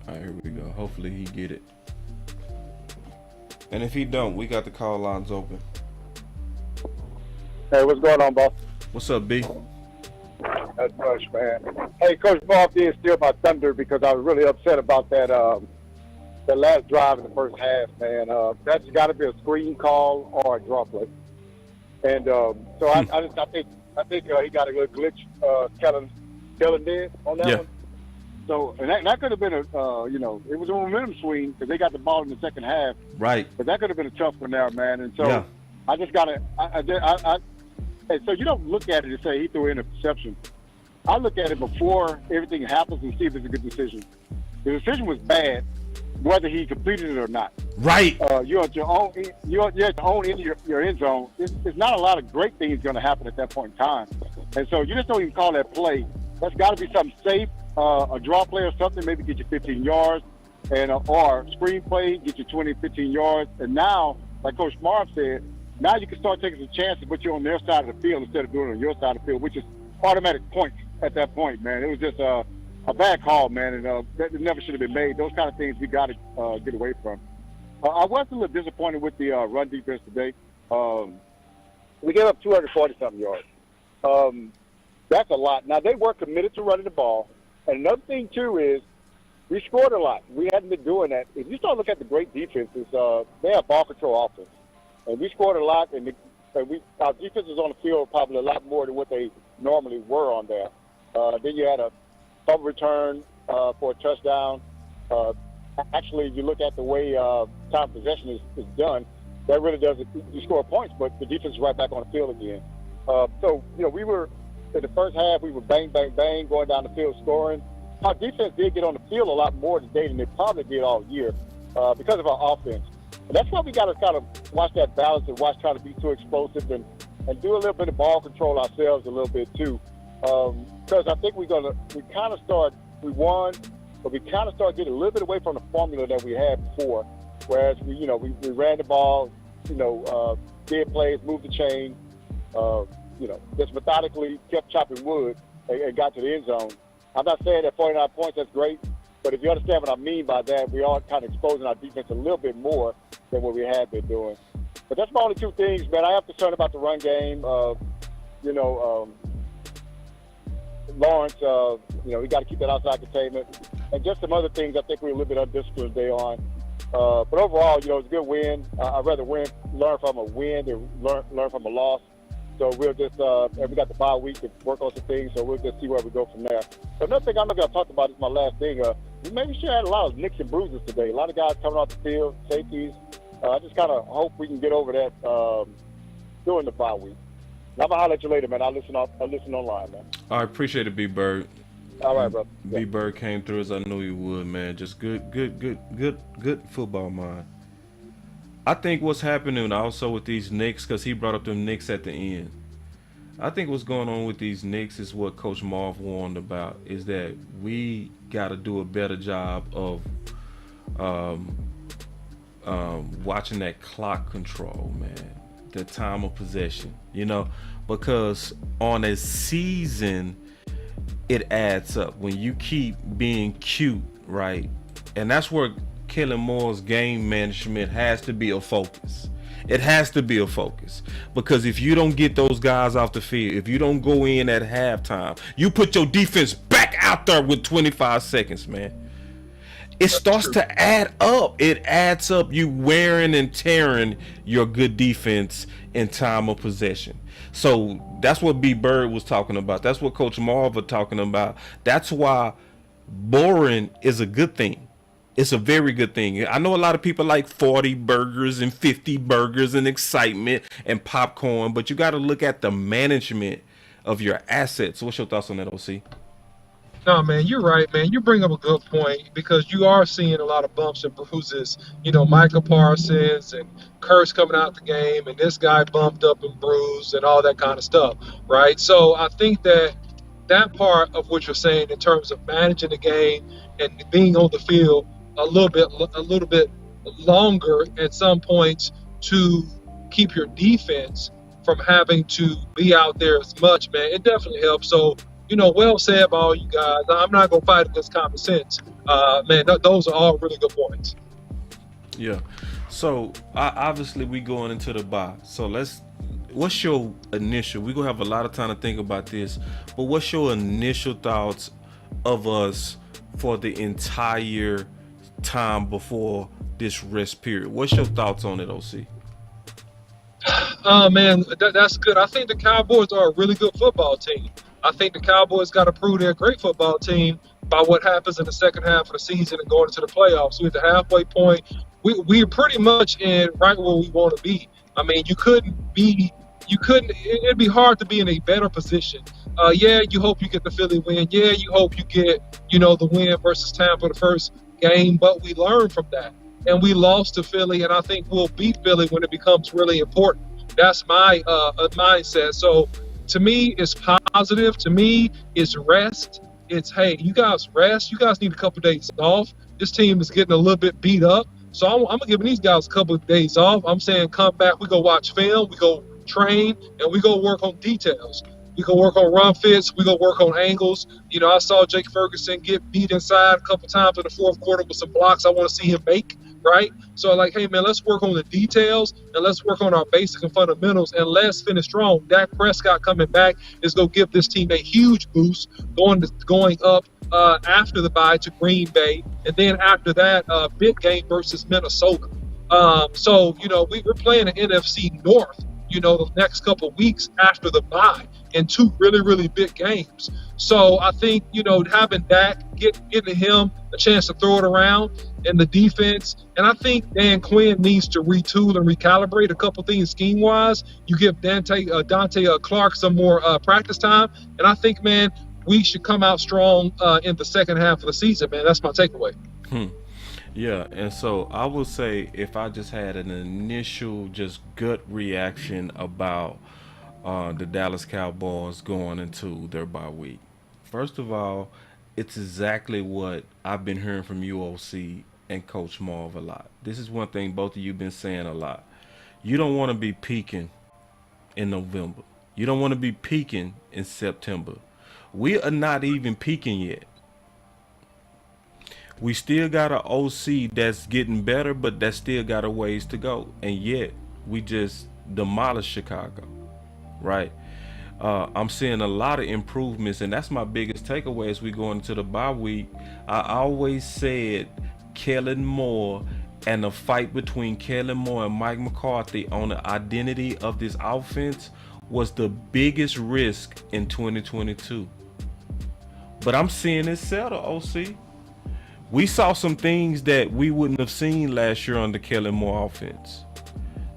All right, here we go. Hopefully he get it. And if he don't, we got the call lines open. Hey, what's going on, boss? What's up, B? Not much, man. Hey, Coach Boss did steal my thunder because I was really upset about that last drive in the first half, man. That's got to be a screen call or a draw play. And so I think he got a little glitch. Kellen did on that one. So and that could have been it was a momentum swing because they got the ball in the second half. Right. But that could have been a tough one there, man. And so I just got to. So you don't look at it and say he threw in a interception. I look at it before everything happens and see if it's a good decision. The decision was bad, whether he completed it or not. Right. You're at your own. You're at your own end of your end zone. There's not a lot of great things going to happen at that point in time, and so you just don't even call that play. That's got to be something safe, a draw play or something. Maybe get you 15 yards, and or screen play get you 20, 15 yards. And now, like Coach Marv said, now you can start taking some chances, but you're on their side of the field instead of doing it on your side of the field, which is automatic points at that point, man. It was just a bad call, man, and that never should have been made. Those kind of things we got to get away from. I was a little disappointed with the run defense today. We gave up 240-something yards. That's a lot. Now, they were committed to running the ball. And another thing, too, is we scored a lot. We hadn't been doing that. If you start looking at the great defenses, they have ball control offense. And we scored a lot, and our defense is on the field probably a lot more than what they normally were on there. Then you had a fumble return for a touchdown. Actually, you look at the way time possession is done, that really doesn't – you score points, but the defense is right back on the field again. So, we were – in the first half, we were bang, bang, bang, going down the field scoring. Our defense did get on the field a lot more today than they probably did all year because of our offense. And that's why we got to kind of watch that balance and watch trying to be too explosive and do a little bit of ball control ourselves a little bit too. Because I think we won, but we kind of start getting a little bit away from the formula that we had before. Whereas we ran the ball, did plays, moved the chain, just methodically kept chopping wood and got to the end zone. I'm not saying that 49 points, that's great, but if you understand what I mean by that, we are kind of exposing our defense a little bit more than what we have been doing. But that's my only two things, man. I am concerned about the run game. Lawrence, we got to keep that outside containment. And just some other things I think we're a little bit undisciplined today on. But overall, it's a good win. I'd rather learn from a win than learn from a loss. So we'll just, and we got the bye week to work on some things, so we'll just see where we go from there. But another thing I'm not going to talk about is my last thing. We maybe should have had a lot of nicks and bruises today. A lot of guys coming off the field, safeties. I just kind of hope we can get over that during the bye week. And I'm going to holler at you later, man. I'll listen online, man. I appreciate it, B Bird. All right, brother. B Bird came through as I knew he would, man. Just good football mind. I think what's happening also with these Knicks, because he brought up them Knicks at the end. I think what's going on with these Knicks is what Coach Marv warned about, is that we got to do a better job of watching that clock control, man, the time of possession, because on a season, it adds up when you keep being cute, right? And that's where Kellen Moore's game management has to be a focus. It has to be a focus, because if you don't get those guys off the field, if you don't go in at halftime, you put your defense back out there with 25 seconds, man. it starts to add up. It adds up. You wearing and tearing your good defense in time of possession. So that's what B. Bird was talking about. That's what Coach Marva talking about. That's why boring is a good thing. It's a very good thing. I know a lot of people like 40 burgers and 50 burgers and excitement and popcorn, but you got to look at the management of your assets. What's your thoughts on that, OC? No, man, you're right, man. You bring up a good point because you are seeing a lot of bumps and bruises. You know, Micah Parsons and Curse coming out the game, and this guy bumped up and bruised and all that kind of stuff, right? So I think that part of what you're saying in terms of managing the game and being on the field a little bit longer at some points to keep your defense from having to be out there as much, man, it definitely helps. So, you know, well said by all you guys. I'm not going to fight against common sense. Man, those are all really good points. Yeah. So, obviously, we going into the bye. So, what's your initial, we're going to have a lot of time to think about this, but what's your initial thoughts of us for the entire time before this rest period? What's your thoughts on it, OC? Man, that's good. I think the Cowboys are a really good football team. I think the Cowboys got to prove they're a great football team by what happens in the second half of the season and going into the playoffs. We're at the halfway point. We're pretty much in right where we want to be. I mean, it'd be hard to be in a better position. Yeah, you hope you get the Philly win. Yeah, you hope you get, the win versus Tampa the first game, but we learned from that. And we lost to Philly, and I think we'll beat Philly when it becomes really important. That's my mindset. So to me, it's positive. To me, it's rest. It's, hey, you guys rest. You guys need a couple of days off. This team is getting a little bit beat up. So I'm giving these guys a couple of days off. I'm saying come back. We go watch film. We go train, and we go work on details. We go work on run fits. We go work on angles. I saw Jake Ferguson get beat inside a couple times in the fourth quarter with some blocks I want to see him make, right? So, hey, man, let's work on the details, and let's work on our basic and fundamentals, and let's finish strong. Dak Prescott coming back is going to give this team a huge boost going up after the bye to Green Bay, and then after that, big game versus Minnesota. So, we're playing the NFC North, the next couple of weeks after the bye in two really, really big games. So I think, having Dak, getting him a chance to throw it around in the defense, and I think Dan Quinn needs to retool and recalibrate a couple things scheme-wise. You give Dante Clark some more practice time, and I think, man, we should come out strong in the second half of the season, man. That's my takeaway. Yeah, and so I would say if I just had an initial just gut reaction about the Dallas Cowboys going into their bye week. First of all, it's exactly what I've been hearing from UOC and Coach Marv a lot. This is one thing both of you been saying a lot. You don't want to be peaking in November. You don't want to be peaking in September. We are not even peaking yet. We still got an OC that's getting better, but that still got a ways to go. And yet, we just demolished Chicago, right? I'm seeing a lot of improvements, and that's my biggest takeaway as we go into the bye week. I always said Kellen Moore and the fight between Kellen Moore and Mike McCarthy on the identity of this offense was the biggest risk in 2022. But I'm seeing it settle, OC. We saw some things that we wouldn't have seen last year on the Kellen Moore offense.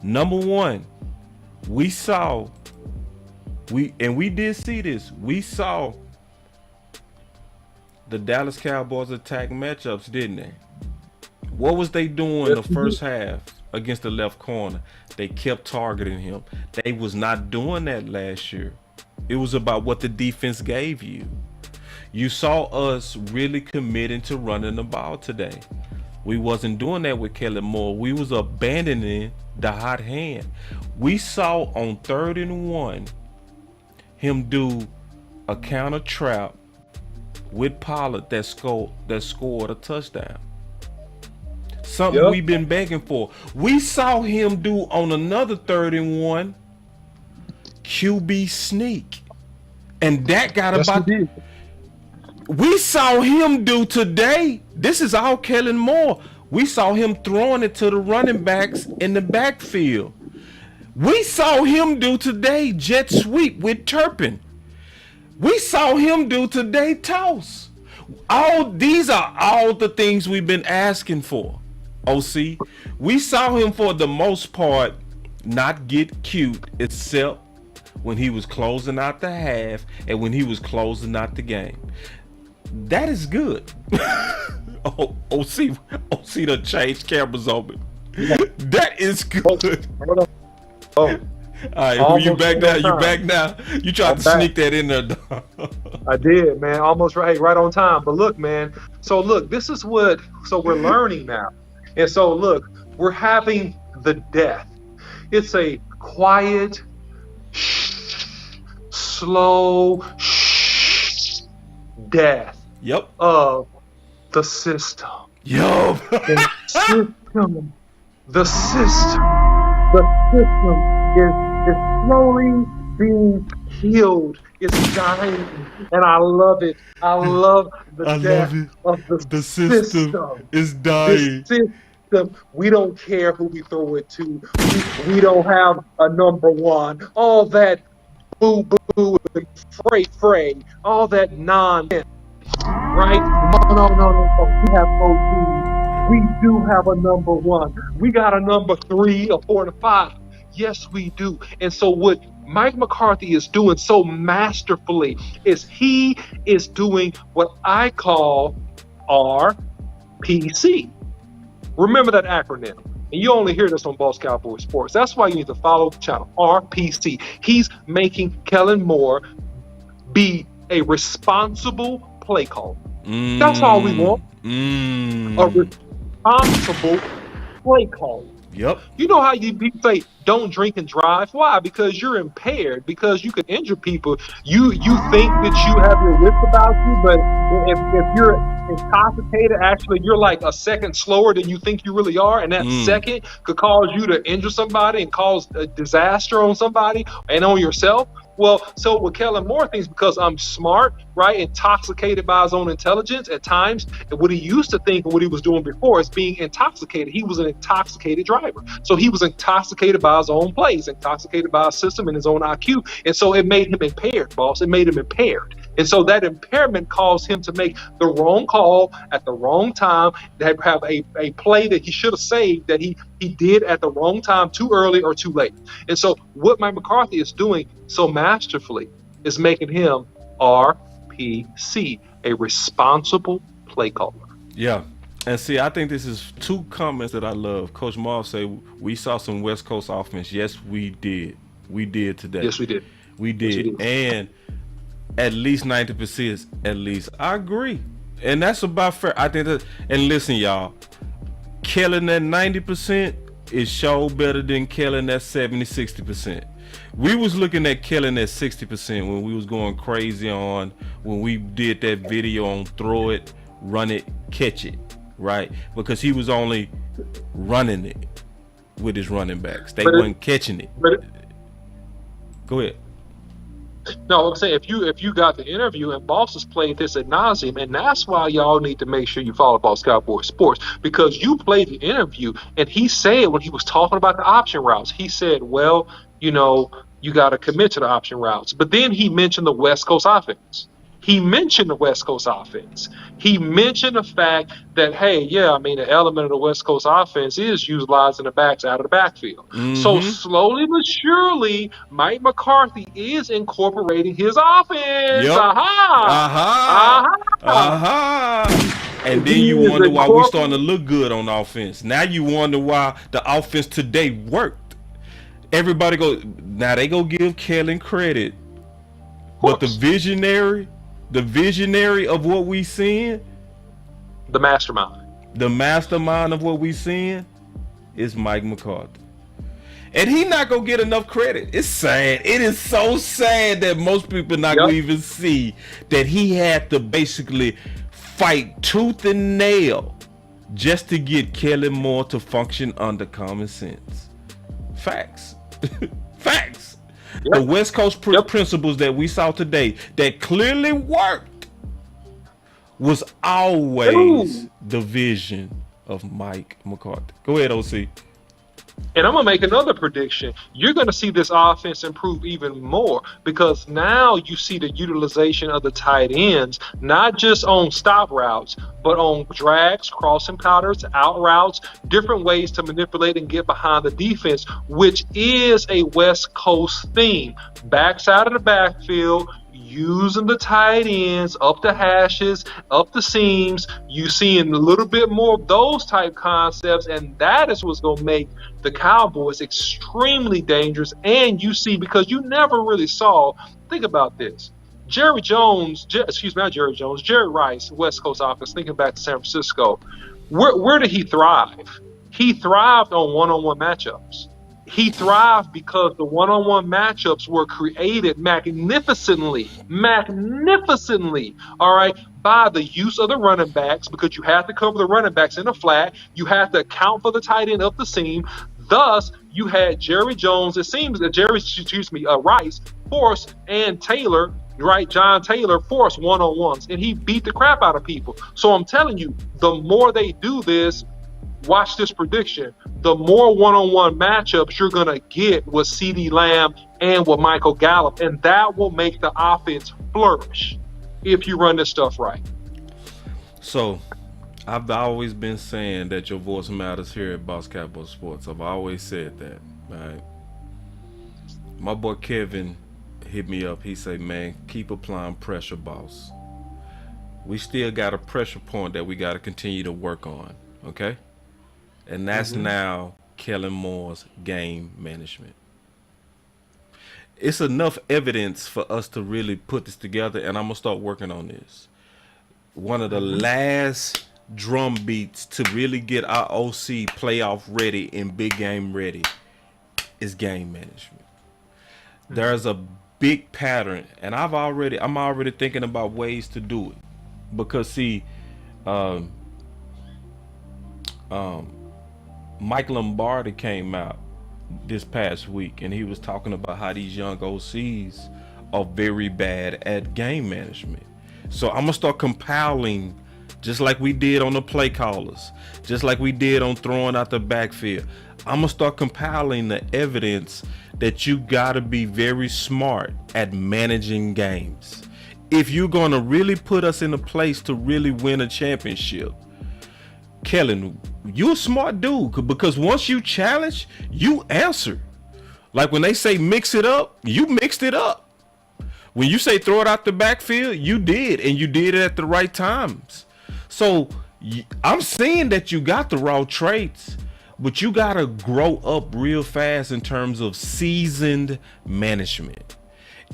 Number one, we did see this. We saw the Dallas Cowboys attack matchups, didn't they? What was they doing the first half against the left corner? They kept targeting him. They was not doing that last year. It was about what the defense gave you. You saw us really committing to running the ball today. We wasn't doing that with Kellen Moore. We was abandoning the hot hand. We saw on 3rd and 1 him do a counter trap with Pollard that scored a touchdown. Something we've been begging for. We saw him do on another 3rd and 1 QB sneak. And that got we saw him do today. This is all Kellen Moore. We saw him throwing it to the running backs in the backfield. We saw him do today jet sweep with Turpin. We saw him do today toss. All these are all the things we've been asking for. OC, we saw him for the most part not get cute except when he was closing out the half and when he was closing out the game. That is good. OC done changed cameras on me. That is good. Oh, All right, you back now? You back now? You tried to sneak that in there, dog. I did, man. Almost right on time. But look, man. So look, this is what. So we're learning now, and so look, we're having the death. It's a quiet, slow death. Yep. Of the system. Yup. The system. The system is slowly being killed. It's dying, and I love it. I love the death of the system. Is dying. The system. We don't care who we throw it to. We don't have a number one. All that boo boo and fray. All that nonsense. Right? No. We have OG. We do have a number one. We got a number 3, a 4, and a 5. Yes, we do. And so what Mike McCarthy is doing so masterfully is he is doing what I call RPC. Remember that acronym. And you only hear this on Boss Cowboy Sports. That's why you need to follow the channel, RPC. He's making Kellen Moore be a responsible play caller. That's all we want. A responsible play caller. Yep. You know how you say don't drink and drive? Why? Because you're impaired. Because you could injure people. You think that you have your wits about you, but if you're intoxicated, actually you're like a second slower than you think you really are, and that second could cause you to injure somebody and cause a disaster on somebody and on yourself. Well, so what Kellen Moore thinks, because I'm smart, right, intoxicated by his own intelligence at times, and what he used to think and what he was doing before is being intoxicated. He was an intoxicated driver. So he was intoxicated by his own plays, intoxicated by his system and his own IQ. And so it made him impaired, boss. It made him impaired. And so that impairment caused him to make the wrong call at the wrong time, to have a play that he should have saved that he did at the wrong time, too early or too late. And so what Mike McCarthy is doing so masterfully is making him RPC, a responsible play caller. Yeah. And see, I think this is 2 comments that I love. Coach Marv say, we saw some West Coast offense. Yes, we did. We did today. Yes, we did. We did. Yes, and at least 90% at least. I agree. And that's about fair. I think that, and listen, y'all, killing that 90% is show better than killing that 70-60%. We was looking at killing that 60% when we was going crazy on when we did that video on throw it, run it, catch it, right? Because he was only running it with his running backs. They weren't catching it. Go ahead. No, I'm saying if you got the interview, and Boss has played this ad nauseum, and that's why y'all need to make sure you follow Boss Cowboy Sports, because you played the interview, and he said when he was talking about the option routes, he said, well, you know, you got to commit to the option routes. But then he mentioned the West Coast offense. He mentioned the West Coast offense. He mentioned the fact that, hey, yeah, I mean, the element of the West Coast offense is utilizing the backs out of the backfield. So slowly but surely, Mike McCarthy is incorporating his offense. Yep. And then you wonder why we're starting to look good on offense. Now you wonder why the offense today worked. Everybody they go give Kellen credit. But the visionary of what we seeing, the mastermind of what we seeing is Mike McCarthy. And he not gonna get enough credit. It's sad. It is so sad that most people not gonna even see that he had to basically fight tooth and nail just to get Kellen Moore to function under common sense. Facts. Facts. The West Coast principles that we saw today that clearly worked was always the vision of Mike McCarthy. Go ahead, OC. And I'm going to make another prediction. You're going to see this offense improve even more because now you see the utilization of the tight ends, not just on stop routes, but on drags, crossing patterns, out routes, different ways to manipulate and get behind the defense, which is a West Coast theme. Backside of the backfield, using the tight ends up the hashes, up the seams. You seeing a little bit more of those type concepts, and that is what's going to make the Cowboys extremely dangerous. And you see, because you never really saw, think about this. Jerry Rice, West Coast offense, thinking back to San Francisco, where did he thrive? He thrived on one-on-one matchups. He thrived because the one-on-one matchups were created magnificently, all right, by the use of the running backs, because you have to cover the running backs in the flat. You have to account for the tight end up the seam. Thus, you had Rice force and Taylor, right? John Taylor forced one-on-ones, and he beat the crap out of people. So I'm telling you, the more they do this, watch this prediction, the more one-on-one matchups you're going to get with CeeDee Lamb and with Michael Gallup, and that will make the offense flourish if you run this stuff right. So, I've always been saying that your voice matters here at Boss Cowboy Sports. I've always said that, right? My boy Kevin hit me up. He said, man, keep applying pressure, boss. We still got a pressure point that we got to continue to work on, okay? And that's now Kellen Moore's game management. It's enough evidence for us to really put this together, and I'm going to start working on this. One of the last drum beats to really get our OC playoff ready and big game ready is game management. There's a big pattern, and I'm already thinking about ways to do it. Because see, Mike Lombardi came out this past week, and he was talking about how these young OCs are very bad at game management. So I'm gonna start compiling, just like we did on the play callers, just like we did on throwing out the backfield. I'm gonna start compiling the evidence that you gotta be very smart at managing games if you're gonna really put us in a place to really win a championship. Kellen, you a smart dude, because once you challenge, you answer. Like when they say mix it up, you mixed it up. When you say throw it out the backfield, you did, and you did it at the right times. So I'm saying that you got the raw traits, but you gotta grow up real fast in terms of seasoned management.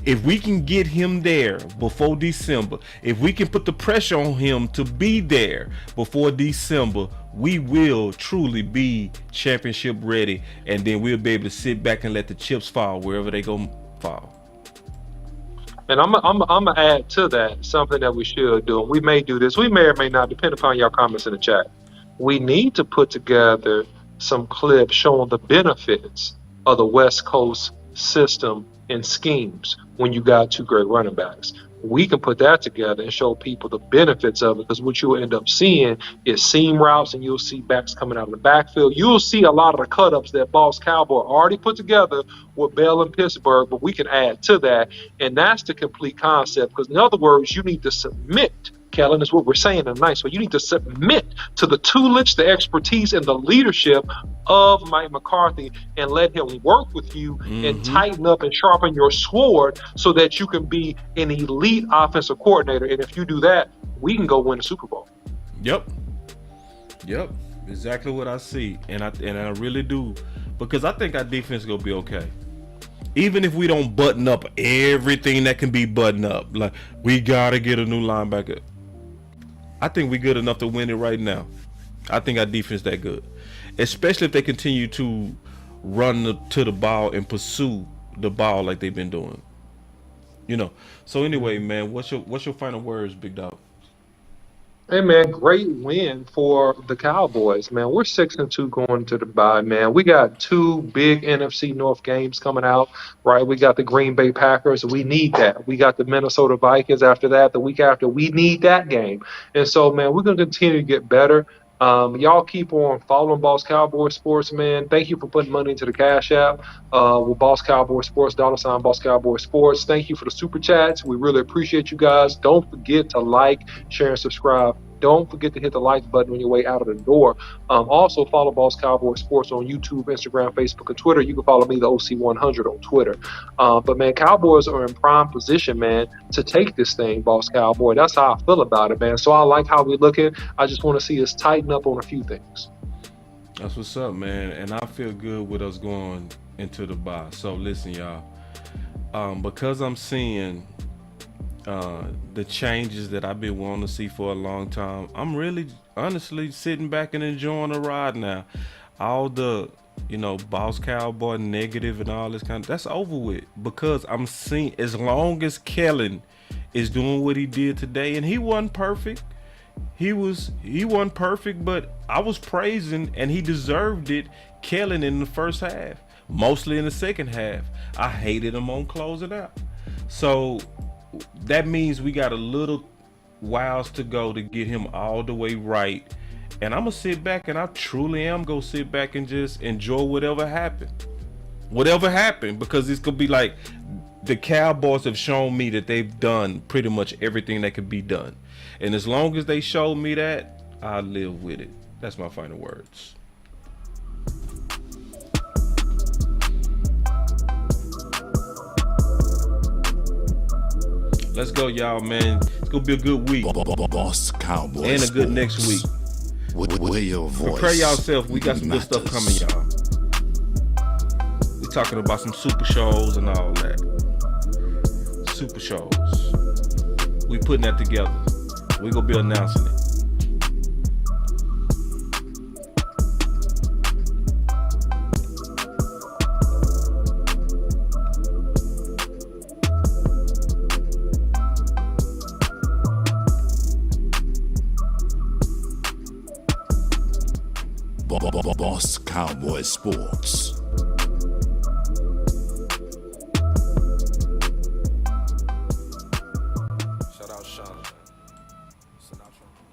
If we can get him there before December, if we can put the pressure on him to be there before December, we will truly be championship ready, and then we'll be able to sit back and let the chips fall wherever they go fall. And I'm gonna add to that something that we should do, and we may do this. We may or may not, depend upon your comments in the chat. We need to put together some clips showing the benefits of the West Coast system and schemes when you got two great running backs. We can put that together and show people the benefits of it, because what you'll end up seeing is seam routes, and you'll see backs coming out of the backfield. You'll see a lot of the cut-ups that Boss Cowboy already put together with Bell and Pittsburgh, but we can add to that, and that's the complete concept. Because in other words, you need to submit, Kellen, is what we're saying in a nice way. You need to submit to the tutelage, the expertise, and the leadership of Mike McCarthy, and let him work with you and tighten up and sharpen your sword so that you can be an elite offensive coordinator. And if you do that, we can go win the Super Bowl. Yep. Exactly what I see, and I really do, because I think our defense is gonna be okay. Even if we don't button up everything that can be buttoned up, like we gotta get a new linebacker, I think we're good enough to win it right now. I think our defense that good, especially if they continue to run to the ball and pursue the ball like they've been doing. So anyway, man, what's your final words, big dog? Hey man, great win for the Cowboys, man. We're 6-2 going to the bye, man. We got two big NFC North games coming out, right? We got the Green Bay Packers. We need that. We got the Minnesota Vikings after that, the week after. We need that game. And so, man, we're gonna continue to get better. Y'all keep on following Boss Cowboy Sports, man. Thank you for putting money into the Cash App with Boss Cowboy Sports, $ Boss Cowboy Sports. Thank you for the super chats. We really appreciate you guys. Don't forget to like, share, and subscribe. Don't forget to hit the like button on your way out of the door. Also, follow Boss Cowboy Sports on YouTube, Instagram, Facebook, and Twitter. You can follow me, the OC100, on Twitter. But, man, Cowboys are in prime position, man, to take this thing, Boss Cowboy. That's how I feel about it, man. So I like how we're looking. I just want to see us tighten up on a few things. That's what's up, man. And I feel good with us going into the bye. So, listen, y'all. Because I'm seeing the changes that I've been wanting to see for a long time, I'm really honestly sitting back and enjoying the ride now. All the Boss Cowboy negative and all this that's over with, because I'm seeing, as long as Kellen is doing what he did today, and he wasn't perfect, he wasn't perfect, but I was praising, and he deserved it, Kellen, in the first half. Mostly in the second half, I hated him on closing out. So that means we got a little whiles to go to get him all the way right. And I'm gonna sit back, and I truly am gonna sit back and just enjoy whatever happened, because it's gonna be like the Cowboys have shown me that they've done pretty much everything that could be done. And as long as they show me that, I live with it. That's my final words. Let's go, y'all, man. It's gonna be a good week. Boss Cowboy and a good next week. Where your voice Prepare yourself. We got some good stuff coming, y'all. We're talking about some super shows and all that. Super shows. We putting that together. We gonna be announcing it. Boss Cowboy Sports. Shout out Sean.